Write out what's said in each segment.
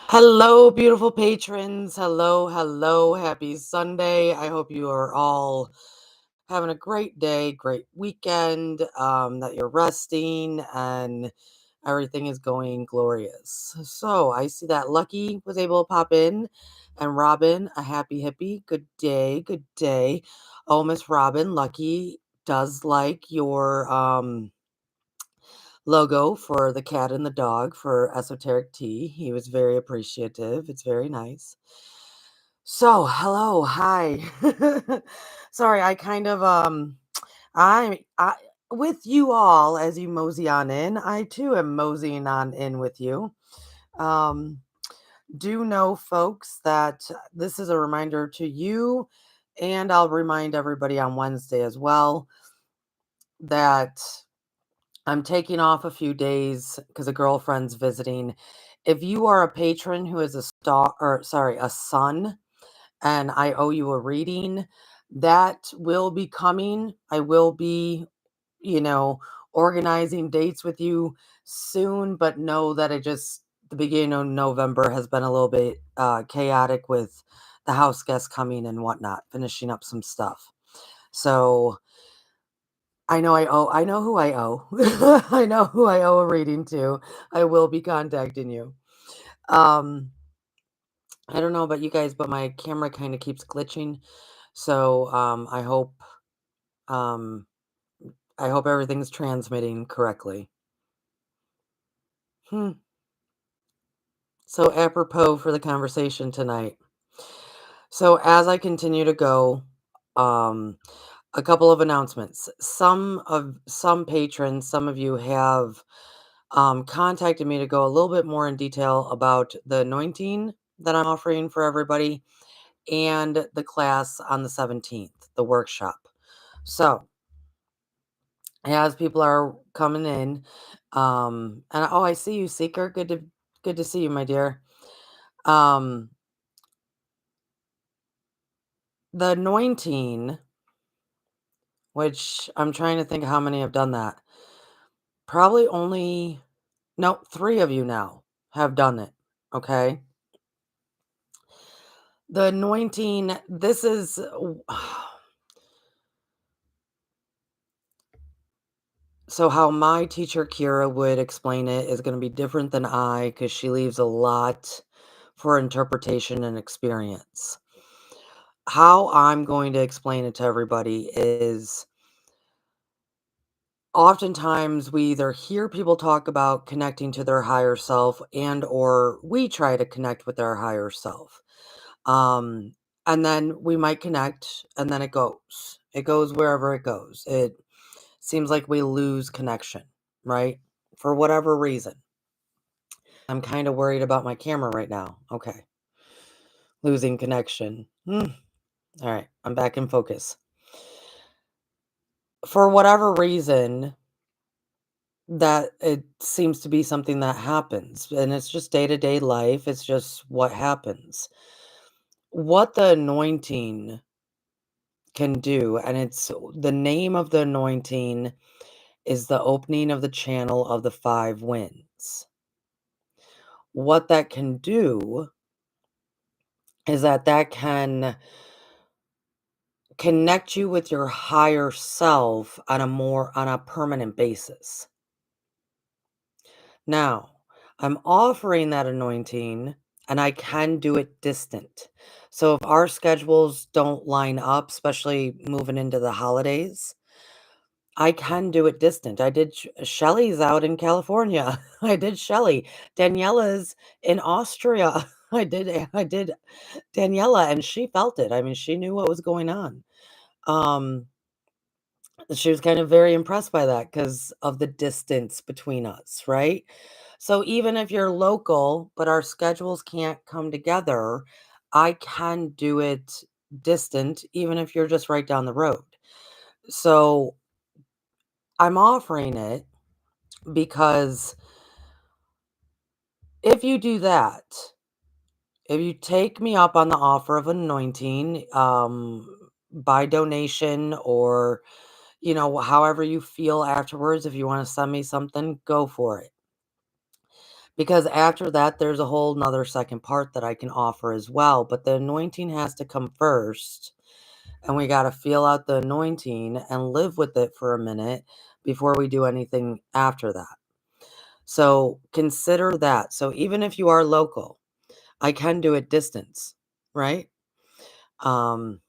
Hello, beautiful patrons. Hello, hello. Happy Sunday. I hope you are all having a great day, great weekend, that you're resting and everything is going glorious. So I see that Lucky was able to pop in and Robin, a happy hippie. Good day, good day. Oh, Miss Robin, Lucky does like your logo for the cat and the dog for esoteric tea. He was very appreciative. It's very nice. So, hello, hi. Sorry, I kind of I with you all as you mosey on in. I too am moseying on in with you. Um do know folks that this is a reminder to you, and I'll remind everybody on Wednesday as well that I'm taking off a few days because a girlfriend's visiting. If you are a patron who is a star, or sorry, a son, and I owe you a reading, that will be coming. I will be, you know, organizing dates with you soon, but know that the beginning of November has been a little bit chaotic with the house guests coming and whatnot, finishing up some stuff. So I know who I owe. I know who I owe a reading to. I will be contacting you. Um, I don't know about you guys, but my camera kind of keeps glitching. So um I hope everything's transmitting correctly. Hmm. So apropos for the conversation tonight. So as I continue to go, um, a couple of announcements. Some patrons, some of you have contacted me to go a little bit more in detail about the anointing that I'm offering for everybody and the class on the 17th, the workshop. So, as people are coming in, and oh, I see you, Seeker. Good to see you, my dear. Um, the anointing, which I'm trying to think how many have done that. Probably only no, 3 of you now have done it. Okay. The anointing, this is so how my teacher Kira would explain it is going to be different than I because she leaves a lot for interpretation and experience. How I'm going to explain it to everybody is oftentimes we either hear people talk about connecting to their higher self and or we try to connect with our higher self. Um and then we might connect and then it goes. It goes wherever it goes. It seems like we lose connection, right? For whatever reason. I'm kind of worried about my camera right now. Okay. Losing connection. All right. I'm back in focus. For whatever reason, that it seems to be something that happens, and it's just day-to-day life, it's just what happens. What the anointing can do, and it's the name of the anointing is the opening of the channel of the 5 winds. What that can do is that can connect you with your higher self on a permanent basis. Now, I'm offering that anointing and I can do it distant. So if our schedules don't line up, especially moving into the holidays, I can do it distant. I did Shelly's out in California. I did Shelly. Daniela's in Austria. I did Daniela and she felt it. I mean, she knew what was going on. Um she was kind of very impressed by that because of the distance between us, right? So even if you're local, but our schedules can't come together, I can do it distant, even if you're just right down the road. So I'm offering it because if you do that, if you take me up on the offer of anointing, by donation or however you feel afterwards, if you want to send me something, go for it. Because after that, there's a whole nother second part that I can offer as well. But the anointing has to come first. And we got to feel out the anointing and live with it for a minute before we do anything after that. So consider that. So even if you are local, I can do it distance, right? Um,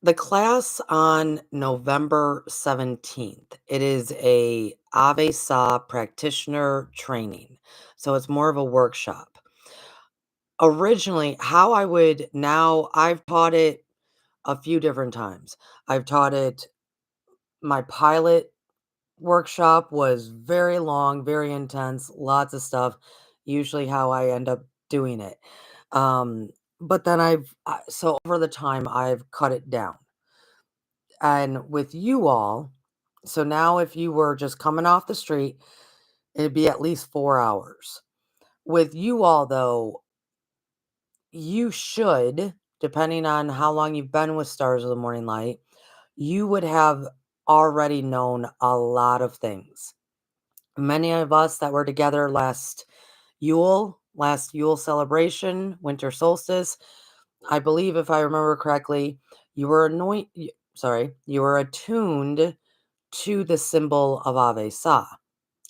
the class on November 17th, it is a Ave Sa practitioner training. So it's more of a workshop. Originally, how I would now, I've taught it a few different times. I've taught it, my pilot workshop was very long, very intense, lots of stuff, usually how I end up doing it. Um, but then so over the time, I've cut it down. And with you all, so now if you were just coming off the street, it'd be at least 4 hours. With you all, though, you should, depending on how long you've been with Stars of the Morning Light, you would have already known a lot of things. Many of us that were together last Yule celebration, winter solstice, I believe if I remember correctly, you were attuned to the symbol of Ave Sa.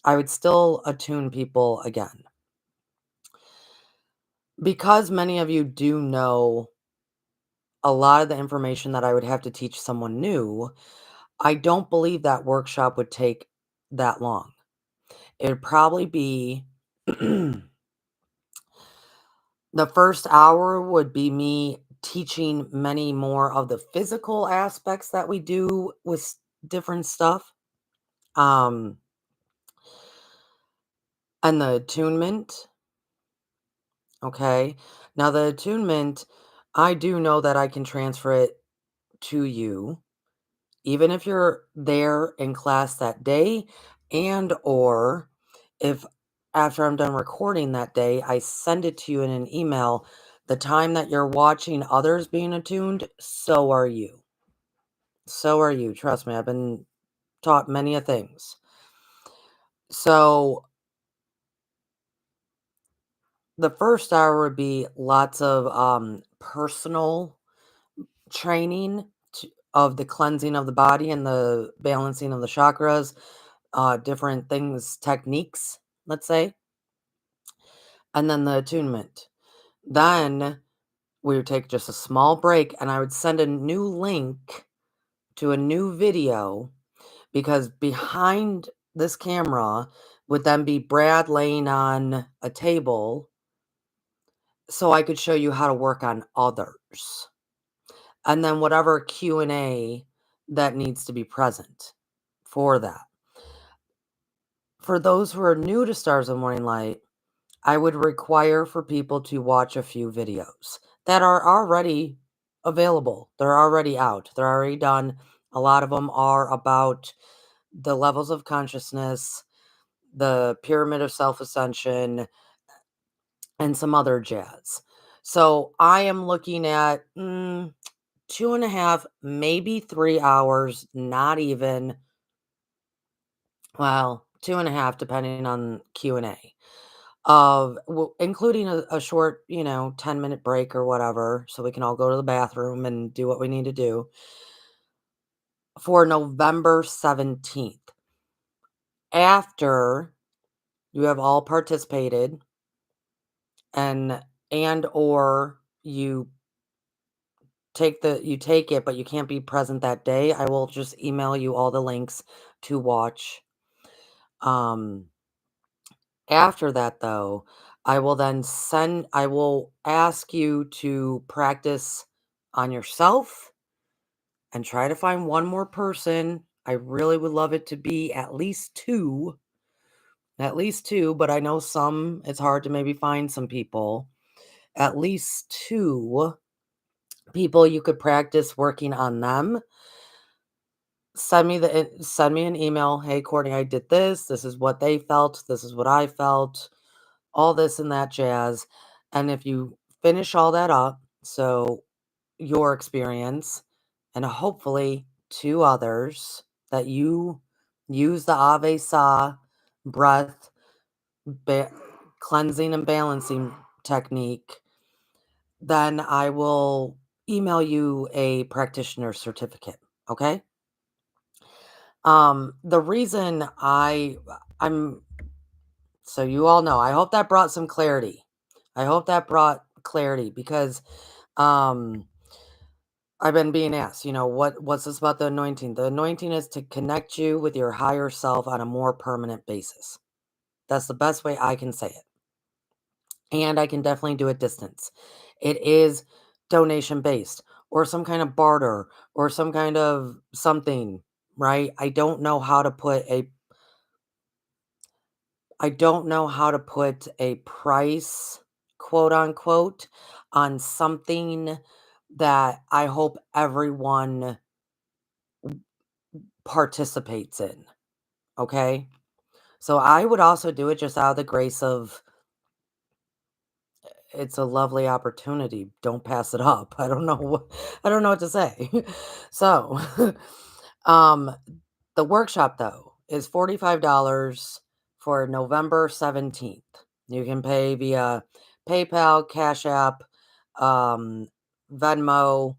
I would still attune people again. Because many of you do know a lot of the information that I would have to teach someone new, I don't believe that workshop would take that long. It would probably be the first hour would be me teaching many more of the physical aspects that we do with different stuff. Um, and the attunement. Okay. Now, the attunement, I do know that I can transfer it to you, even if you're there in class that day, and or if after I'm done recording that day, I send it to you in an email. The time that you're watching others being attuned, so are you. So are you. Trust me, I've been taught many a things. So the first hour would be lots of personal training of the cleansing of the body and the balancing of the chakras, different things, techniques, let's say, and then the attunement. Then we would take just a small break and I would send a new link to a new video because behind this camera would then be Brad laying on a table so I could show you how to work on others. And then whatever Q&A that needs to be present for that. For those who are new to Stars of Morning Light, I would require for people to watch a few videos that are already available. They're already out. They're already done. A lot of them are about the levels of consciousness, the pyramid of self-ascension, and some other jazz. So I am looking at 2.5, maybe 3 hours, not even, well, 2.5, depending on Q&A. Including a short, 10-minute break or whatever, so we can all go to the bathroom and do what we need to do for November 17th. After you have all participated and or you take it, but you can't be present that day, I will just email you all the links to watch. After that, though, I will ask you to practice on yourself and try to find one more person. I really would love it to be at least two, but I know it's hard to maybe find some people. At least two people you could practice working on them. Send me an email. Hey, Courtney, I did this. This is what they felt. This is what I felt. All this and that jazz. And if you finish all that up, So, your experience, and hopefully two others that you use the Ave Sa breath ba- cleansing and balancing technique, then I will email you a practitioner certificate. Okay. The reason I'm so you all know, I hope that brought some clarity. I hope that brought clarity because um I've been being asked, what's this about the anointing? The anointing is to connect you with your higher self on a more permanent basis. That's the best way I can say it. And I can definitely do it distance. It is donation based or some kind of barter or some kind of something, right? I don't know how to put a price, quote unquote, on something that I hope everyone participates in. Okay. So I would also do it just out of the grace of it's a lovely opportunity. Don't pass it up. I don't know what to say. So um the workshop though is $45 for November 17th. You can pay via PayPal, Cash App, um, Venmo,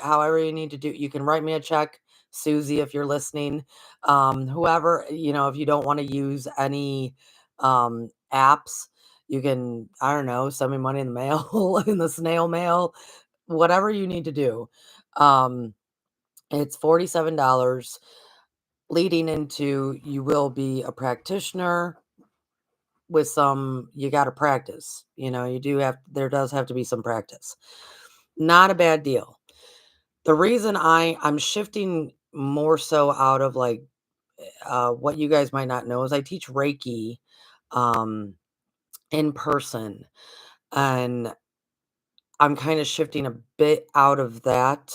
however you need to do. You can write me a check, Susie, if you're listening. Whoever, if you don't want to use any apps, you can, I don't know, send me money in the mail, in the snail mail, whatever you need to do. Um, it's $47 leading into you will be a practitioner with some you got to practice. There does have to be some practice. Not a bad deal. The reason I'm shifting more so out of like what you guys might not know is I teach Reiki um in person, and I'm kind of shifting a bit out of that.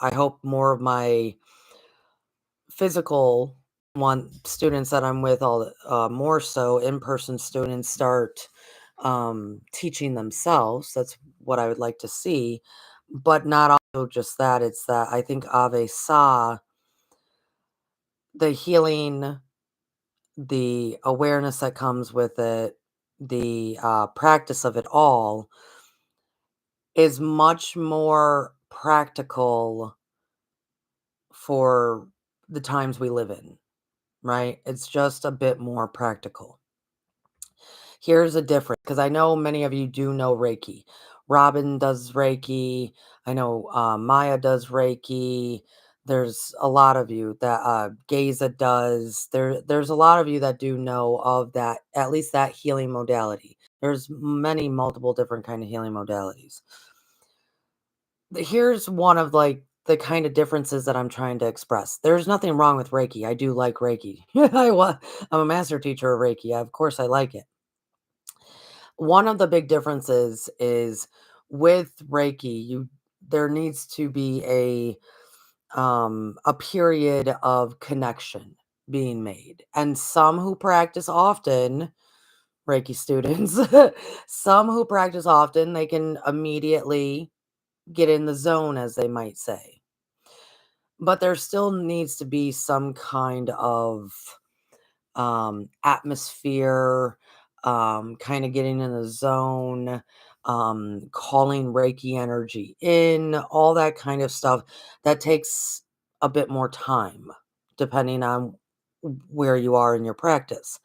I hope more of my physical one students that I'm with all more so in-person students start teaching themselves. That's what I would like to see. But not also just that, it's that I think Ave saw the healing, the awareness that comes with it, the practice of it all is much more practical for the times we live in, right? It's just a bit more practical. Here's a difference because I know many of you do know Reiki. Robin does Reiki. I know Maya does Reiki. There's a lot of you that Geza does. There's a lot of you that do know of that, at least that healing modality. There's many multiple different kind of healing modalities. Here's one of like the kind of differences that I'm trying to express. There's nothing wrong with Reiki. I do like Reiki. I'm a master teacher of Reiki. Of course, I like it. One of the big differences is with Reiki, there needs to be a period of connection being made. And some who practice often, Reiki students, some who practice often, they can immediately get in the zone, as they might say. But there still needs to be some kind of atmosphere, kind of getting in the zone, calling Reiki energy in, all that kind of stuff. That takes a bit more time, depending on where you are in your practice.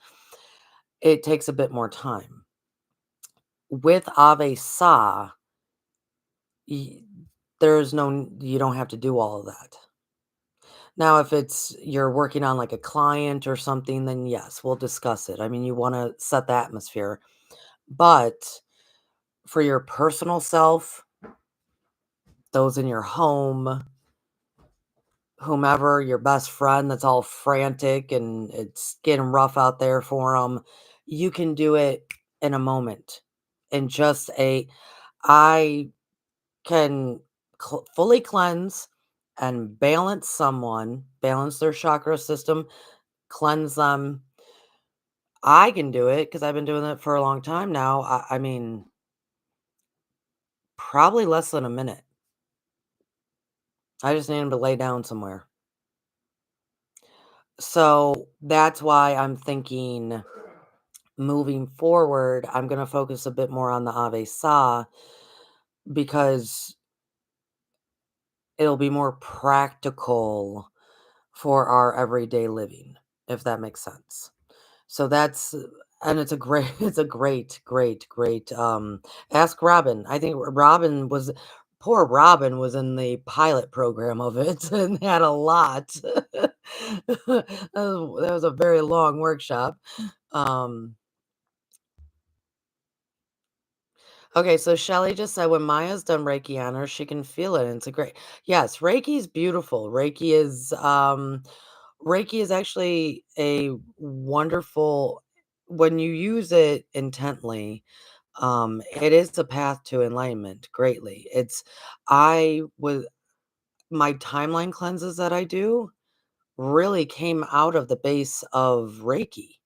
It takes a bit more time. With Ave Sa, y- you don't have to do all of that. Now, if you're working on like a client or something, then yes, we'll discuss it. I mean, you want to set the atmosphere. But for your personal self, those in your home, whomever, your best friend that's all frantic and it's getting rough out there for them, you can do it in a moment. In just I can fully cleanse and balance their chakra system, cleanse them. I can do it because I've been doing it for a long time now. I mean, Probably less than a minute. I just need him to lay down somewhere. So that's why I'm thinking moving forward, I'm going to focus a bit more on the Ave Sa because it'll be more practical for our everyday living, if that makes sense. So that's and it's a great it's a great ask Robin. I think Robin was poor Robin was in the pilot program of it and had a lot. That was a very long workshop. Um okay, so Shelly just said when Maya's done Reiki on her, she can feel it and it's a great. Yes, Reiki is beautiful. Reiki is actually a wonderful when you use it intently, it is a path to enlightenment greatly. It's I was my timeline cleanses that I do really came out of the base of Reiki.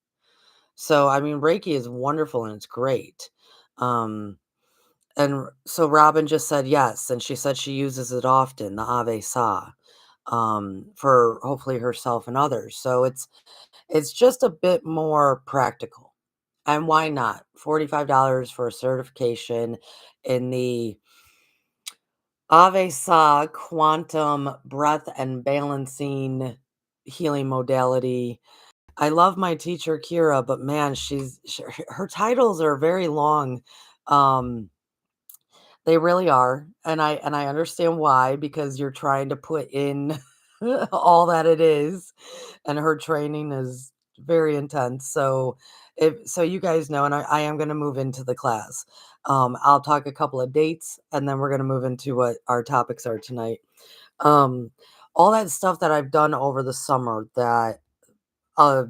So, I mean, Reiki is wonderful and it's great. Um, so Robin just said yes, and she said she uses it often, the Ave Sa, for hopefully herself and others. So it's just a bit more practical. And why not? $45 for a certification in the Ave Sa quantum breath and balancing healing modality. I love my teacher Kira, but man, her titles are very long. Um, they really are, and I understand why because you're trying to put in all that it is, and her training is very intense. So, if so, you guys know, and I am going to move into the class. I'll talk a couple of dates, and then we're going to move into what our topics are tonight. Um, all that stuff that I've done over the summer, uh, uh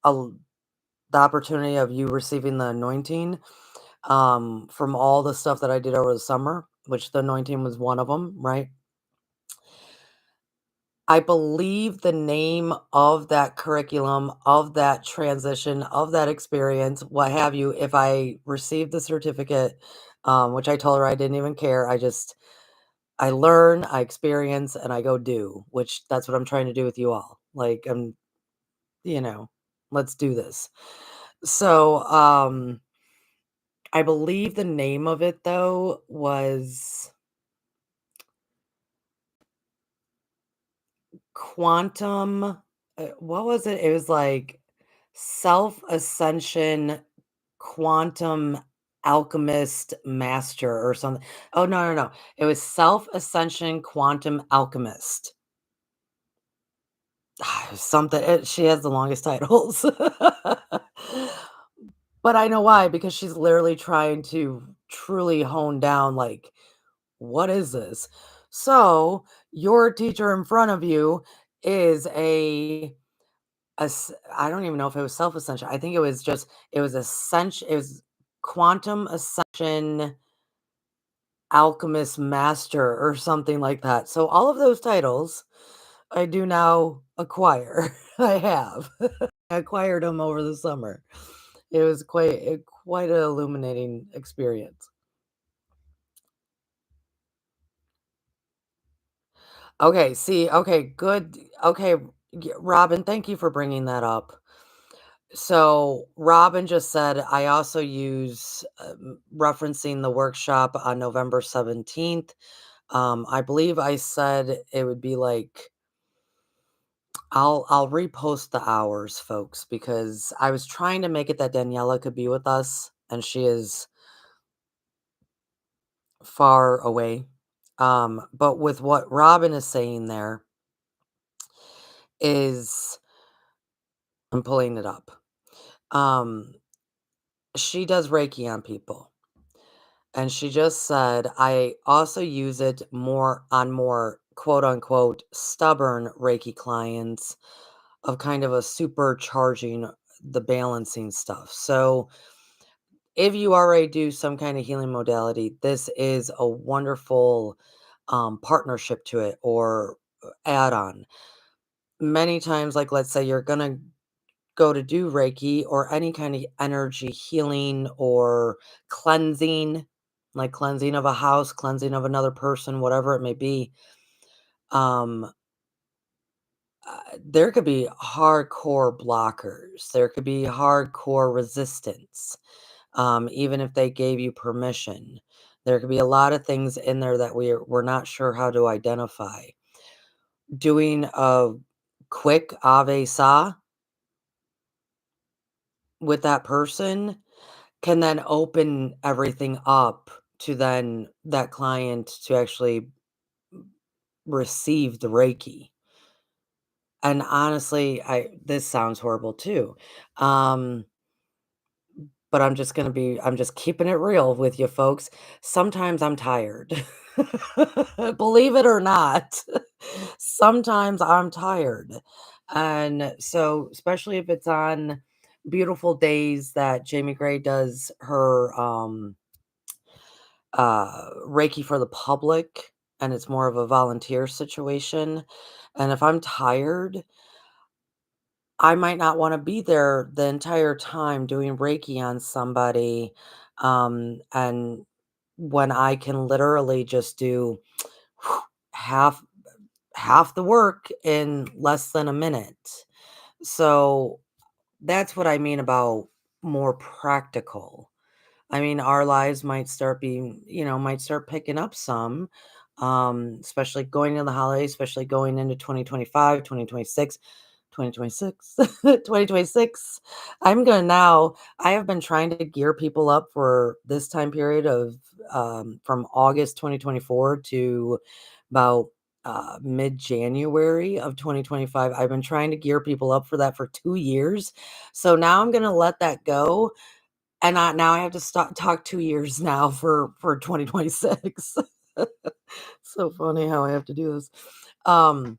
the opportunity of you receiving the anointing from all the stuff that I did over the summer, which the anointing was one of them, right? I believe the name of that curriculum, of that transition, of that experience, what have you, if I received the certificate, which I told her I didn't even care. I learn, I experience, and I go do, which that's what I'm trying to do with you all. Like, you know, let's do this. So, I believe the name of it though was Quantum, what was it? It was like Self Ascension Quantum Alchemist Master or something. Oh, no, no, no. It was Self Ascension Quantum Alchemist. Something. She has the longest titles. But I know why, because she's literally trying to truly hone down like, what is this? So, your teacher in front of you is I don't even know if it was self-ascension. I think it was ascension, it was quantum ascension alchemist master or something like that. So all of those titles I do now acquire. I have. I acquired them over the summer. It was quite an illuminating experience. Okay, see, okay, good. Okay, Robin, thank you for bringing that up. So Robin just said, I also use referencing the workshop on November 17th. I believe I said it would be like I'll repost the hours, folks, because I was trying to make it that Daniela could be with us, and she is far away. But with what Robin is saying there is I'm pulling it up. Um, she does Reiki on people. And she just said, I also use it more on more quote unquote stubborn Reiki clients of kind of a supercharging the balancing stuff. So if you already do some kind of healing modality, this is a wonderful partnership to it or add on. Many times, like let's say you're going to go to do Reiki or any kind of energy healing or cleansing like cleansing of a house, cleansing of another person, whatever it may be. Um, there could be hardcore blockers. There could be hardcore resistance, even if they gave you permission. There could be a lot of things in there that we're not sure how to identify. Doing a quick Ave Sa with that person can then open everything up to then that client to actually receive the Reiki. And honestly, I this sounds horrible too. Um, but I'm just keeping it real with you folks. Sometimes I'm tired. Believe it or not. Sometimes I'm tired. And so, especially if it's on beautiful days that Jamie Gray does her Reiki for the public and it's more of a volunteer situation. And if I'm tired, I might not wanna be there the entire time doing Reiki on somebody, and when I can literally just do half half the work in less than a minute. So, that's what I mean about more practical. I mean, our lives might start being, might start picking up some, especially going into the holidays, especially going into 2025, 2026, 2026, 2026. I'm gonna now, I have been trying to gear people up for this time period of from August 2024 to about mid January of 2025. I've been trying to gear people up for that for 2 years. So now I'm gonna let that go and now I have to stop talk 2 years now for 2026. So funny how I have to do this. Um,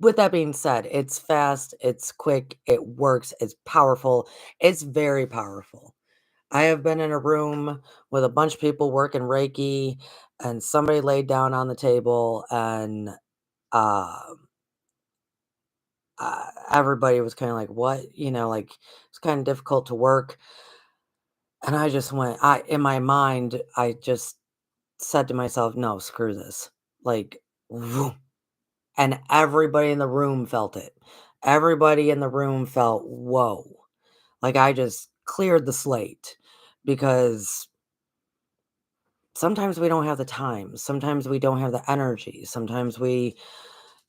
with that being said, it's fast, it's quick, it works, it's powerful, it's very powerful. I have been in a room with a bunch of people working Reiki, and somebody laid down on the table, and, uh, everybody was kinda like, "What?" Like, it's kinda difficult to work, and I just went I in my mind, I just said to myself, "No, screw this." Like, "Vroom," and everybody in the room felt it. Everybody in the room felt, "Whoa." Like, I just cleared the slate because sometimes we don't have the time. Sometimes we don't have the energy. Sometimes we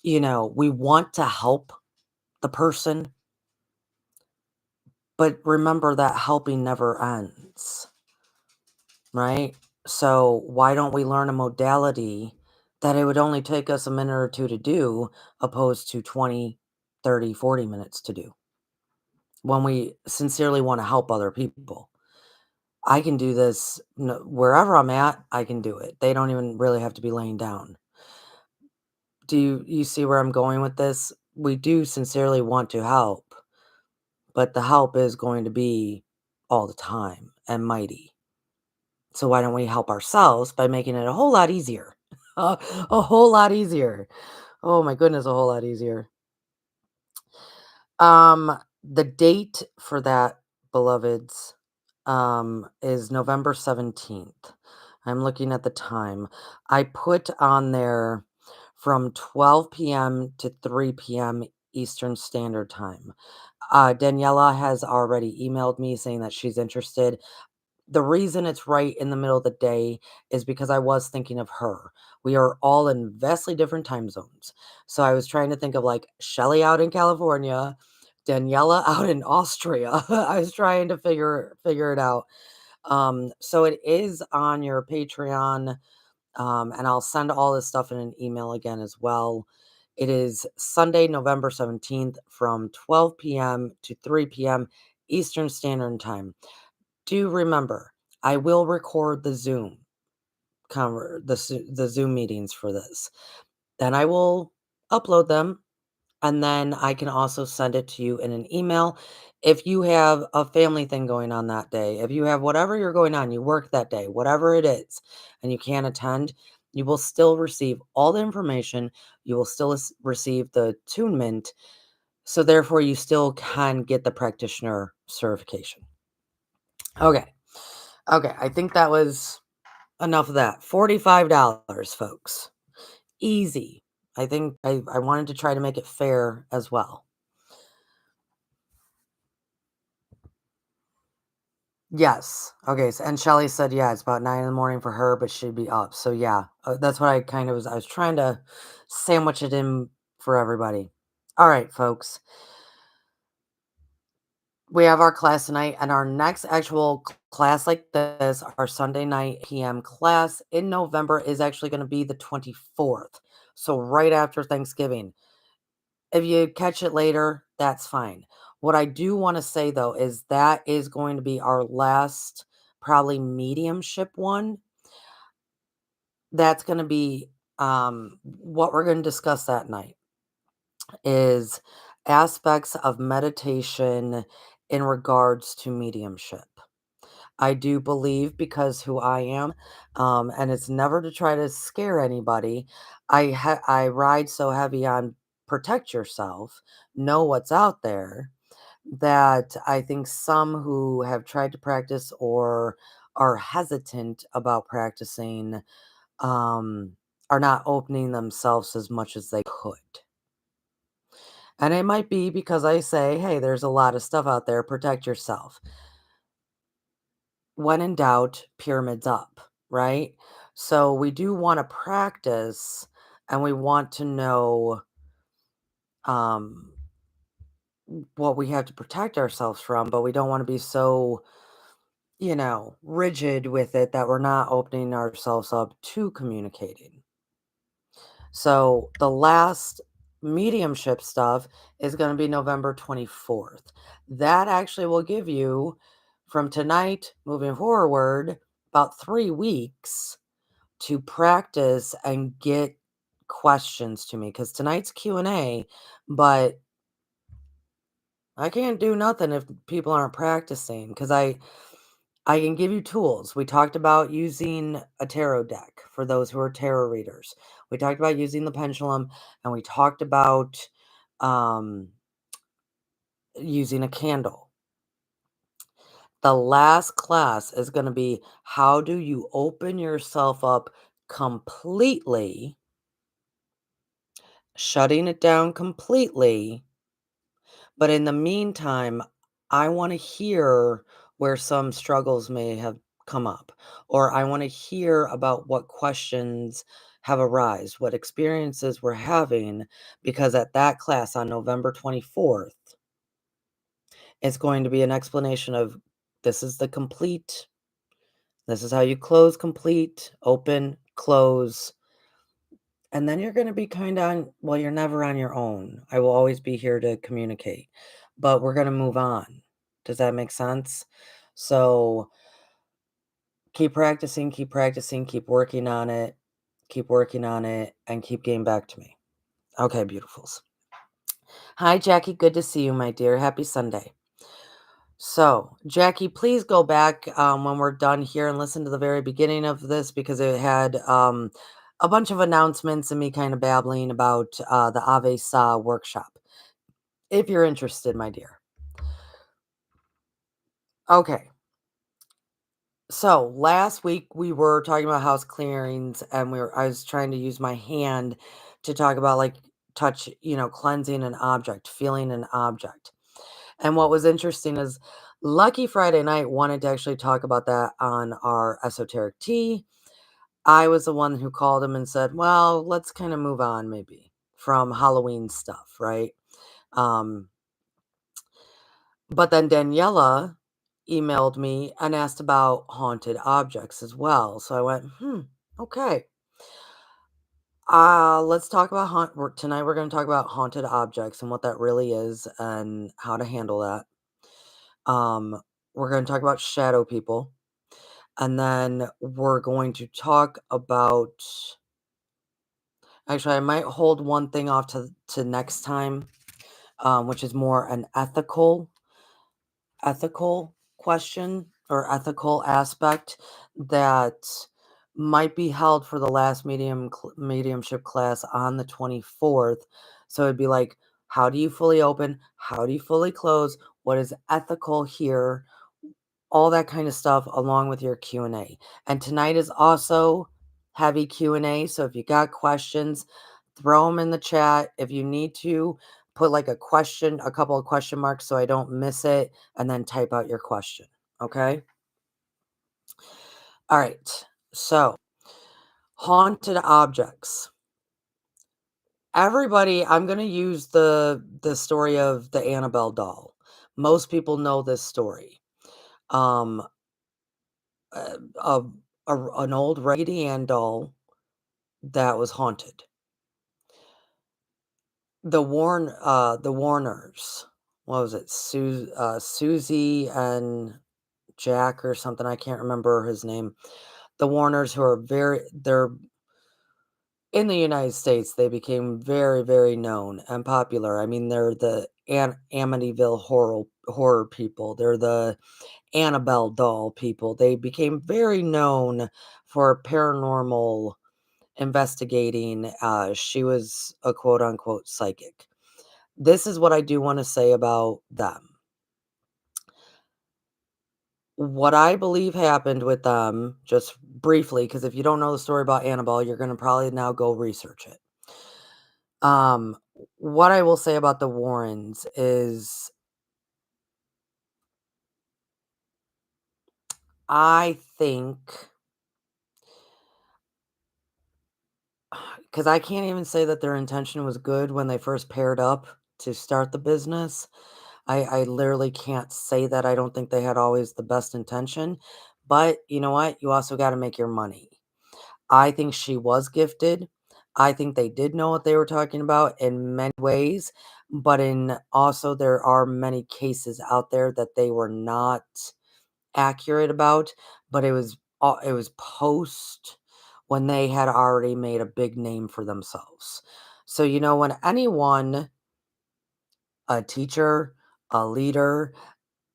want to help the person, but remember that helping never ends. Right? So why don't we learn a modality that it would only take us a minute or two to do, opposed to 20, 30, 40 minutes to do when we sincerely want to help other people? I can do this wherever I'm at, I can do it. They don't even really have to be laying down. Do you see where I'm going with this? We do sincerely want to help, but the help is going to be all the time and mighty. So why don't we help ourselves by making it a whole lot easier? A whole lot easier. Oh my goodness, a whole lot easier. The date for that, beloveds, is November 17th. I'm looking at the time. I put on there from 12 p.m. to 3 p.m. Eastern Standard Time. Daniela has already emailed me saying that she's interested. The reason it's right in the middle of the day is because I was thinking of her. We are all in vastly different time zones. So I was trying to think of like Shelly out in California, Daniela out in Austria. I was trying to figure it out. So it is on your Patreon, and I'll send all this stuff in an email again as well. It is Sunday, November 17th from 12 p.m. to 3 p.m. Eastern Standard Time. Do remember, I will record the the Zoom meetings for this. Then I will upload them, and then I can also send it to you in an email. If you have a family thing going on that day, if you have whatever you're going on, you work that day, whatever it is, and you can't attend, you will still receive all the information. You will still receive the attunement. So therefore, you still can get the practitioner certification. Okay. Okay, I think that was Enough of that. $45, folks. Easy. I think I wanted to try to make it fair as well. Yes. Okay, and Shelly said, yeah, it's about 9 in the morning for her, but she'd be up. So yeah, that's what I was trying to sandwich it in for everybody. All right, folks. We have our class tonight, and our next actual class like this, our Sunday night PM class in November is actually going to be the 24th. So right after Thanksgiving. If you catch it later, that's fine. What I do want to say though is that is going to be our last probably mediumship one. That's going to be what we're going to discuss that night is aspects of meditation in regards to mediumship. I do believe because who I am, and it's never to try to scare anybody. I ride so heavy on protect yourself, know what's out there, that I think some who have tried to practice or are hesitant about practicing um, are not opening themselves as much as they could. And it might be because I say, hey, there's a lot of stuff out there, protect yourself. When in doubt, pyramids up, right? So we do want to practice and we want to know um, what we have to protect ourselves from, but we don't want to be so, rigid with it that we're not opening ourselves up to communicating. So the last mediumship stuff is going to be November 24th. That actually will give you from tonight moving forward about 3 weeks to practice and get questions to me because tonight's Q&A, but I can't do nothing if people aren't practicing because I can give you tools. We talked about using a tarot deck for those who are tarot readers. We talked about using the pendulum, and we talked about um, using a candle. The last class is going to be how do you open yourself up completely, shutting it down completely. But in the meantime, I want to hear where some struggles may have come up, or I want to hear about what questions have arisen, what experiences we're having, because at that class on November 24th, it's going to be an explanation of this is the complete, this is how you close complete, open, close, and then you're gonna be kinda on well, you're never on your own. I will always be here to communicate, but we're gonna move on. Does that make sense? So, keep practicing, keep working on it, and keep getting back to me. Okay, beautifuls. Hi, Jackie, good to see you, my dear. Happy Sunday. So, Jackie, please go back, when we're done here and listen to the very beginning of this because it had, a bunch of announcements and me kinda babbling about, the Ave Sa workshop, if you're interested, my dear. Okay. So, last week we were talking about house clearings and I was trying to use my hand to talk about, like, touch, cleansing an object, feeling an object. And what was interesting is Lucky Friday Night wanted to actually talk about that on our esoteric tea. I was the one who called him and said, well, let's kind of move on maybe from Halloween stuff, right? Um, but then Daniela emailed me and asked about haunted objects as well. So I went, okay. Let's talk about tonight. We're going to talk about haunted objects and what that really is and how to handle that. We're going to talk about shadow people, and then we're going to talk about. Actually, I might hold one thing off to next time, which is more an ethical question or ethical aspect that might be held for the last mediumship class on the 24th. So it'd be like, how do you fully open? How do you fully close? What is ethical here? all that kind of stuff along with your Q&A. And tonight is also heavy Q&A, so if you got questions, throw them in the chat. If you need to, put like a question, a couple of question marks so I don't miss it, and then type out your question, okay? All right. So, haunted objects. Everybody, I'm going to use the story of the Annabelle doll. Most people know this story. Um uh, a, an old Raggedy Ann doll that was haunted. The Warners, what was it? Susie and Jack or something. I can't remember his name. The Warners, who are they're in the United States. They became very, very known and popular. I mean, they're the Amityville horror people. They're the Annabelle doll people. They became very known for paranormal investigating. She was a quote unquote psychic. This is what I do want to say about them. What I believe happened with them, just briefly, because if you don't know the story about Annabelle, you're going to probably now go research it. Um, what I will say about the Warrens is I think, because I can't even say that their intention was good when they first paired up to start the business. I literally can't say that. I don't think they had always the best intention, but you know what? You also got to make your money. I think she was gifted. I think they did know what they were talking about in many ways, but in also there are many cases out there that they were not accurate about, but it was post when they had already made a big name for themselves. So you know when anyone, a teacher, a leader,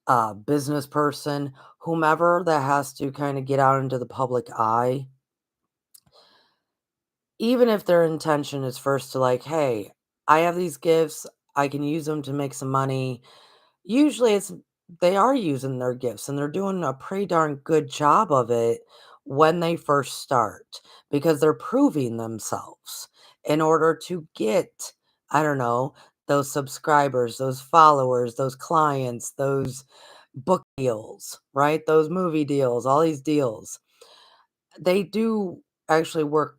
a business person, whomever that has to kind of get out into the public eye, even if their intention is first to like, hey, I have these gifts, I can use them to make some money. Usually it's they are using their gifts and they're doing a pretty darn good job of it when they first start because they're proving themselves in order to get, I don't know, those subscribers, those followers, those clients, those book deals, right? Those movie deals, all these deals. They do actually work.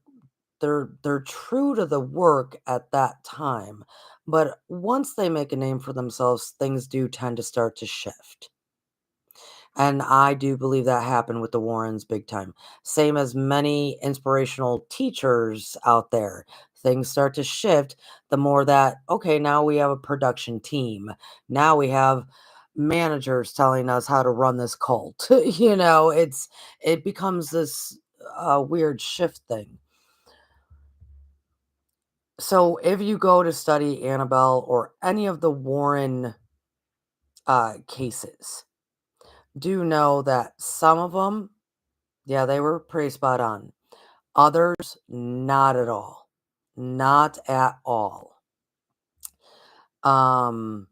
They're true to the work at that time. But once they make a name for themselves, things do tend to start to shift. And I do believe that happened with the Warrens big time. Same as many inspirational teachers out there. Things start to shift the more that, okay, now we have a production team. Now we have managers telling us how to run this cult. It becomes this weird shift thing. So if you go to study Annabelle or any of the Warren cases, do know that some of them, yeah, they were pretty spot on. Others, not at all. Not at all. Um,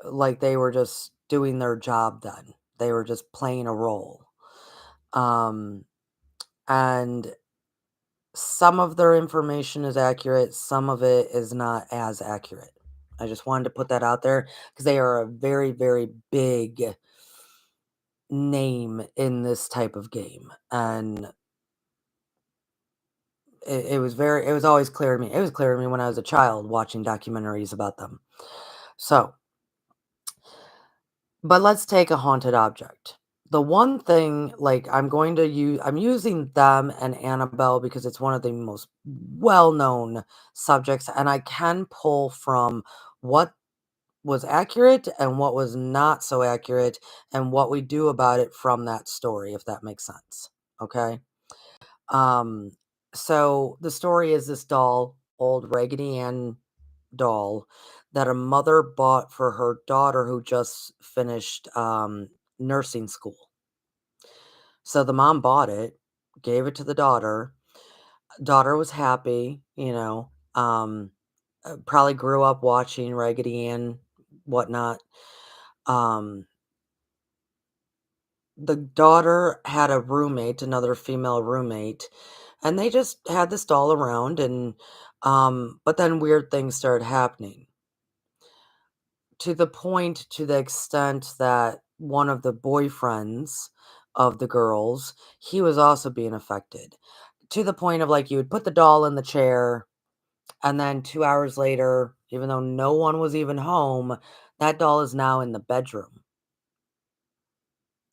like they were just doing their job then. They were just playing a role. Um, and some of their information is accurate, some of it is not as accurate. I just wanted to put that out there because they are a very, very big name in this type of game. And it was always clear to me. It was clear to me when I was a child watching documentaries about them. So, but let's take a haunted object. The one thing, like, I'm using them and Annabelle because it's one of the most well-known subjects, and I can pull from what was accurate and what was not so accurate and what we do about it from that story, if that makes sense. Okay. Um, so the story is this doll, old Raggedy Ann doll, that a mother bought for her daughter who just finished nursing school. So the mom bought it, gave it to the daughter. Daughter was happy, probably grew up watching Raggedy Ann, whatnot. Um, The daughter had a roommate, another female roommate, and they just had this doll around and but then weird things started happening to the point to the extent that one of the boyfriends of the girls, he was also being affected. To the point of like you would put the doll in the chair and then 2 hours later, even though no one was even home, that doll is now in the bedroom.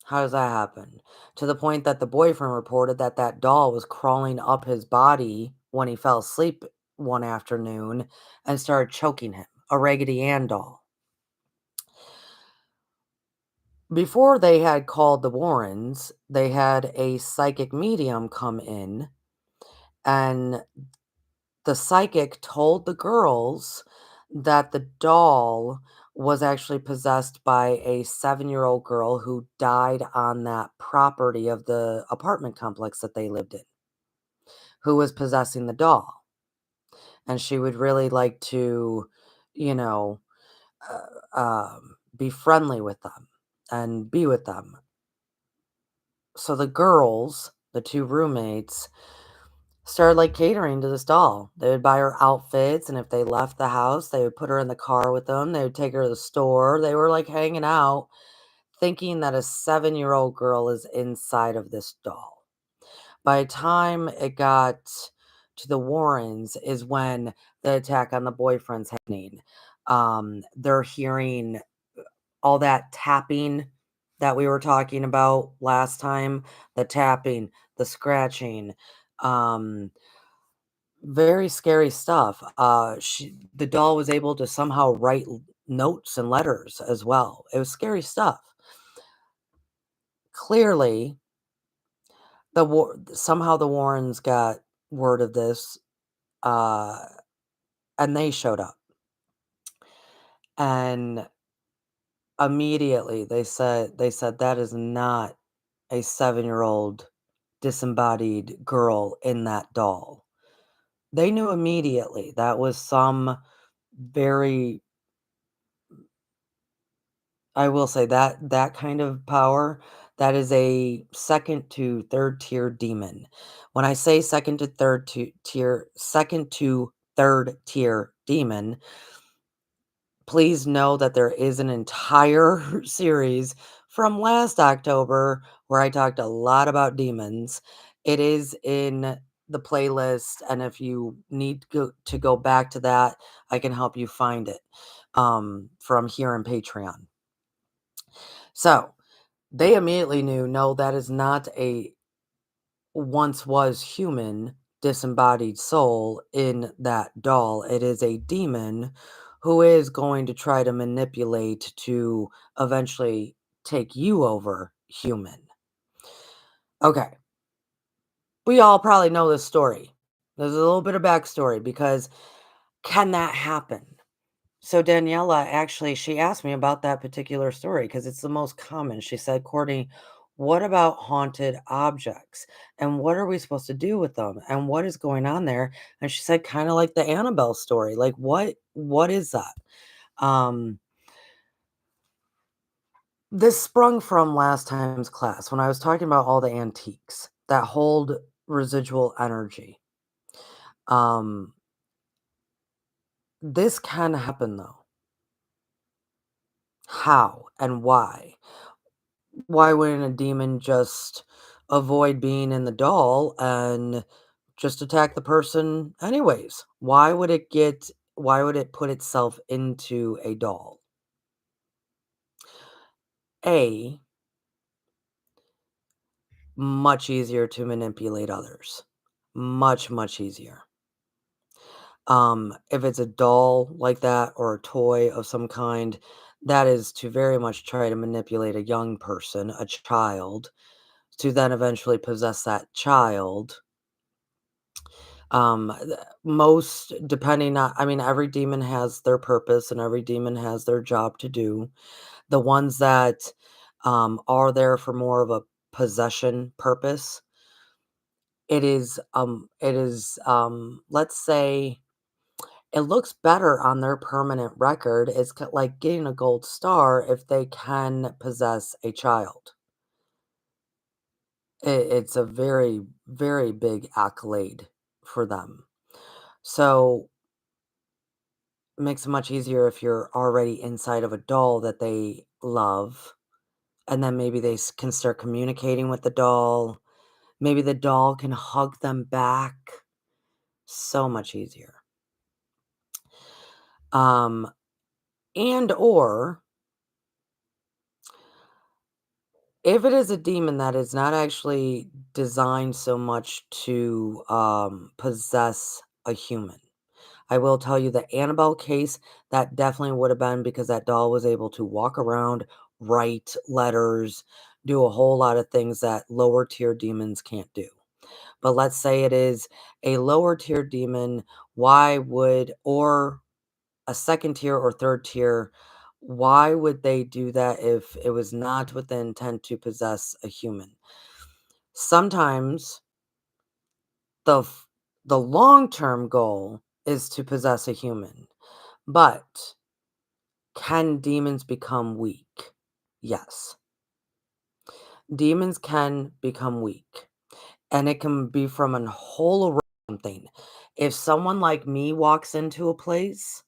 How does that happen? To the point that the boyfriend reported that that doll was crawling up his body when he fell asleep one afternoon and started choking him, a Raggedy Ann doll. Before they had called the Warrens, they had a psychic medium come in, and the psychic told the girls that the doll was actually possessed by a 7-year-old girl who died on that property of the apartment complex that they lived in, who was possessing the doll. And she would really like to, you know, be friendly with them and be with them. So the girls, the 2 roommates, started, like, catering to this doll. They would buy her outfits, and if they left the house, they would put her in the car with them, they would take her to the store, they were, like, hanging out, thinking that a 7-year-old girl is inside of this doll. By the time it got to the Warrens is when the attack on the boyfriend's happening. They're hearing all that tapping that we were talking about last time, the tapping, the scratching, um, very scary stuff. The doll was able to somehow write notes and letters as well. It was scary stuff. Clearly, somehow the Warrens got word of this, uh, and they showed up. And immediately they said that is not a 7-year-old disembodied girl in that doll. They knew immediately that was some very I will say that that kind of power, that is a 2nd to 3rd tier demon. When I say 2nd to 3rd tier demon, please know that there is an entire series from last October where I talked a lot about demons. It is in the playlist, and if you need to go back to that, I can help you find it from here on Patreon. So they immediately knew, no, that is not a once was human disembodied soul in that doll. It is a demon who is going to try to manipulate to eventually take you over human. Okay, we all probably know this story. There's a little bit of backstory because can that happen? So Daniela actually she asked me about that particular story because it's the most common. She said, "Courtney, what about haunted objects? And what are we supposed to do with them? And what is going on there?" And she said, kind of like the Annabelle story. Like what is that? Um, this sprung from last time's class when I was talking about all the antiques that hold residual energy. Um, this can happen though. How and why? Why wouldn't a demon just avoid being in the doll and just attack the person anyways? Why would it put itself into a doll? A, much easier to manipulate others. Much easier. If it's a doll like that or a toy of some kind, that is to very much try to manipulate a young person, a child, to then eventually possess that child. Most depending on I mean, every demon has their purpose and every demon has their job to do. The ones that, are there for more of a possession purpose, let's say it looks better on their permanent record. It's like getting a gold star if they can possess a child. It's a very, very big accolade for them. So, makes it much easier if you're already inside of a doll that they love, and then maybe they can start communicating with the doll. Maybe the doll can hug them back. So much easier. Um, and or if it is a demon that is not actually designed so much to possess a human. I will tell you the Annabelle case, that definitely would have been because that doll was able to walk around, write letters, do a whole lot of things that lower tier demons can't do. But let's say it is a lower tier demon, why would, or a second tier or third tier, why would they do that if it was not with the intent to possess a human? Sometimes the the long-term goal is to possess a human, but can demons become weak? Yes. Demons can become weak, and it can be from a whole array of thing. If someone like me walks into a place,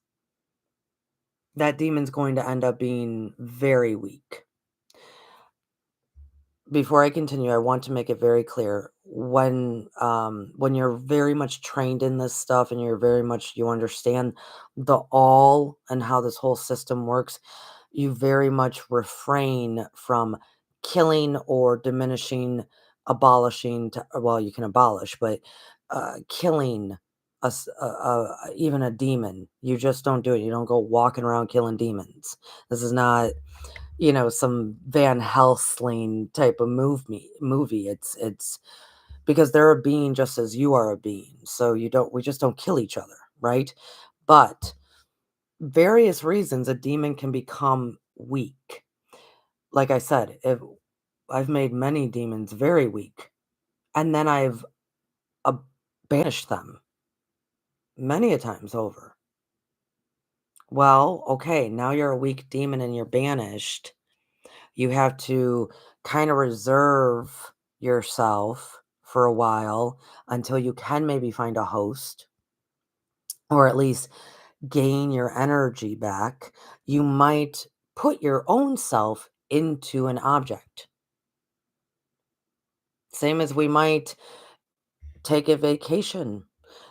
that demon's going to end up being very weak. Before I continue, I want to make it very clear when you're very much trained in this stuff and you're very much you understand the all and how this whole system works, you very much refrain from killing or diminishing, abolishing to, well, you can abolish, but killing even a demon. You just don't do it. You don't go walking around killing demons. This is not some Van Helsing type of movie. It's because they're a being just as you are a being. So we just don't kill each other, right? But various reasons a demon can become weak. Like I said, if I've made many demons very weak, and then I've banished them many a times over. Well, okay, now you're a weak demon and you're banished. You have to kind of reserve yourself for a while until you can maybe find a host or at least gain your energy back. You might put your own self into an object. Same as we might take a vacation.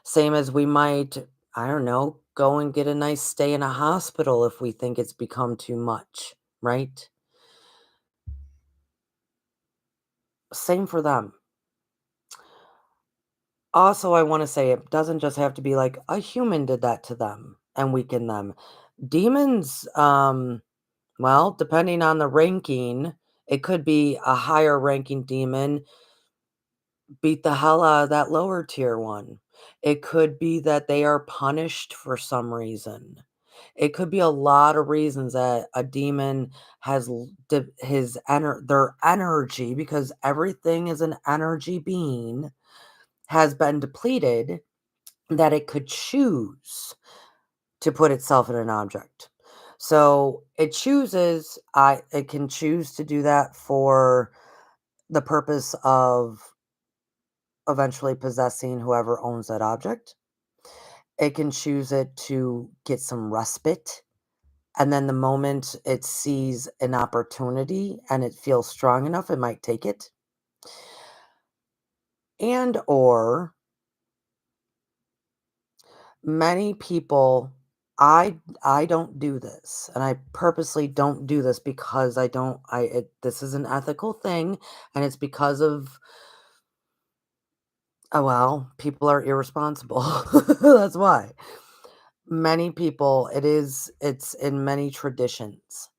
Same as we might, I don't know, go and get a nice stay in a hospital if we think it's become too much, right? Same for them. Also, I wanna say it doesn't just have to be like a human did that to them and weakened them. Demons, well, depending on the ranking, it could be a higher ranking demon beat the hell out of that lower tier one. It could be that they are punished for some reason. It could be a lot of reasons that a demon has their energy, because everything is an energy being, has been depleted, that it could choose to put itself in an object. So it can choose to do that for the purpose of eventually possessing whoever owns that object. It can choose it to get some respite. And then the moment it sees an opportunity and it feels strong enough, it might take it. And or many people, I don't do this, and I purposely don't do this because I don't I this is an ethical thing, and it's because of oh, well, people are irresponsible. That's why. Many people, it's in many traditions.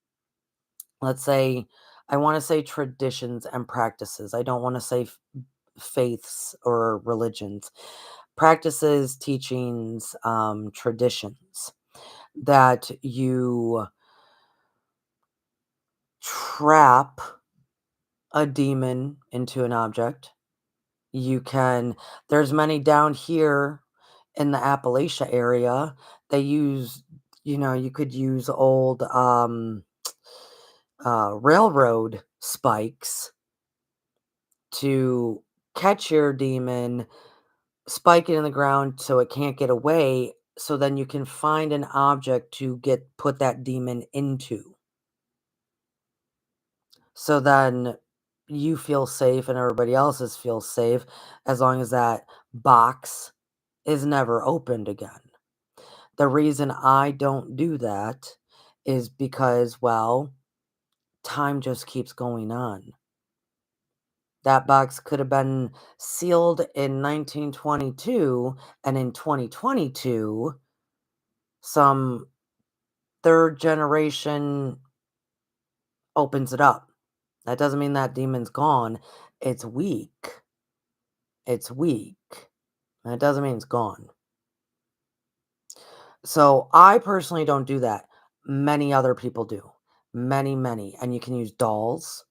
Let's say I wanna say traditions and practices. I don't wanna say faiths or religions. Practices, teachings, traditions that you trap a demon into an object. You can there's many down here in the Appalachia area. They use you could use old railroad spikes to catch your demon, spike it in the ground so it can't get away, so then you can find an object to get put that demon into. So then you feel safe and everybody else's feels safe as long as that box is never opened again. The reason I don't do that is because, well, time just keeps going on. That box could have been sealed in 1922, and in 2022, some third generation opens it up. That doesn't mean that demon's gone. It's weak. It's weak. That doesn't mean it's gone. So I personally don't do that. Many other people do. Many, many. And you can use dolls,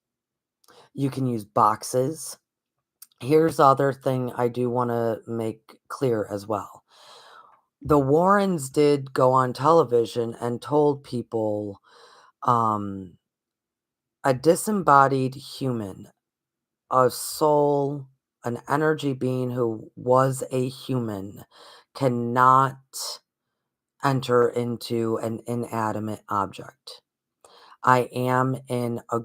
you can use boxes. Here's the other thing I do want to make clear as well. The Warrens did go on television and told people um, a disembodied human, a soul, an energy being who was a human, cannot enter into an inanimate object. I am in a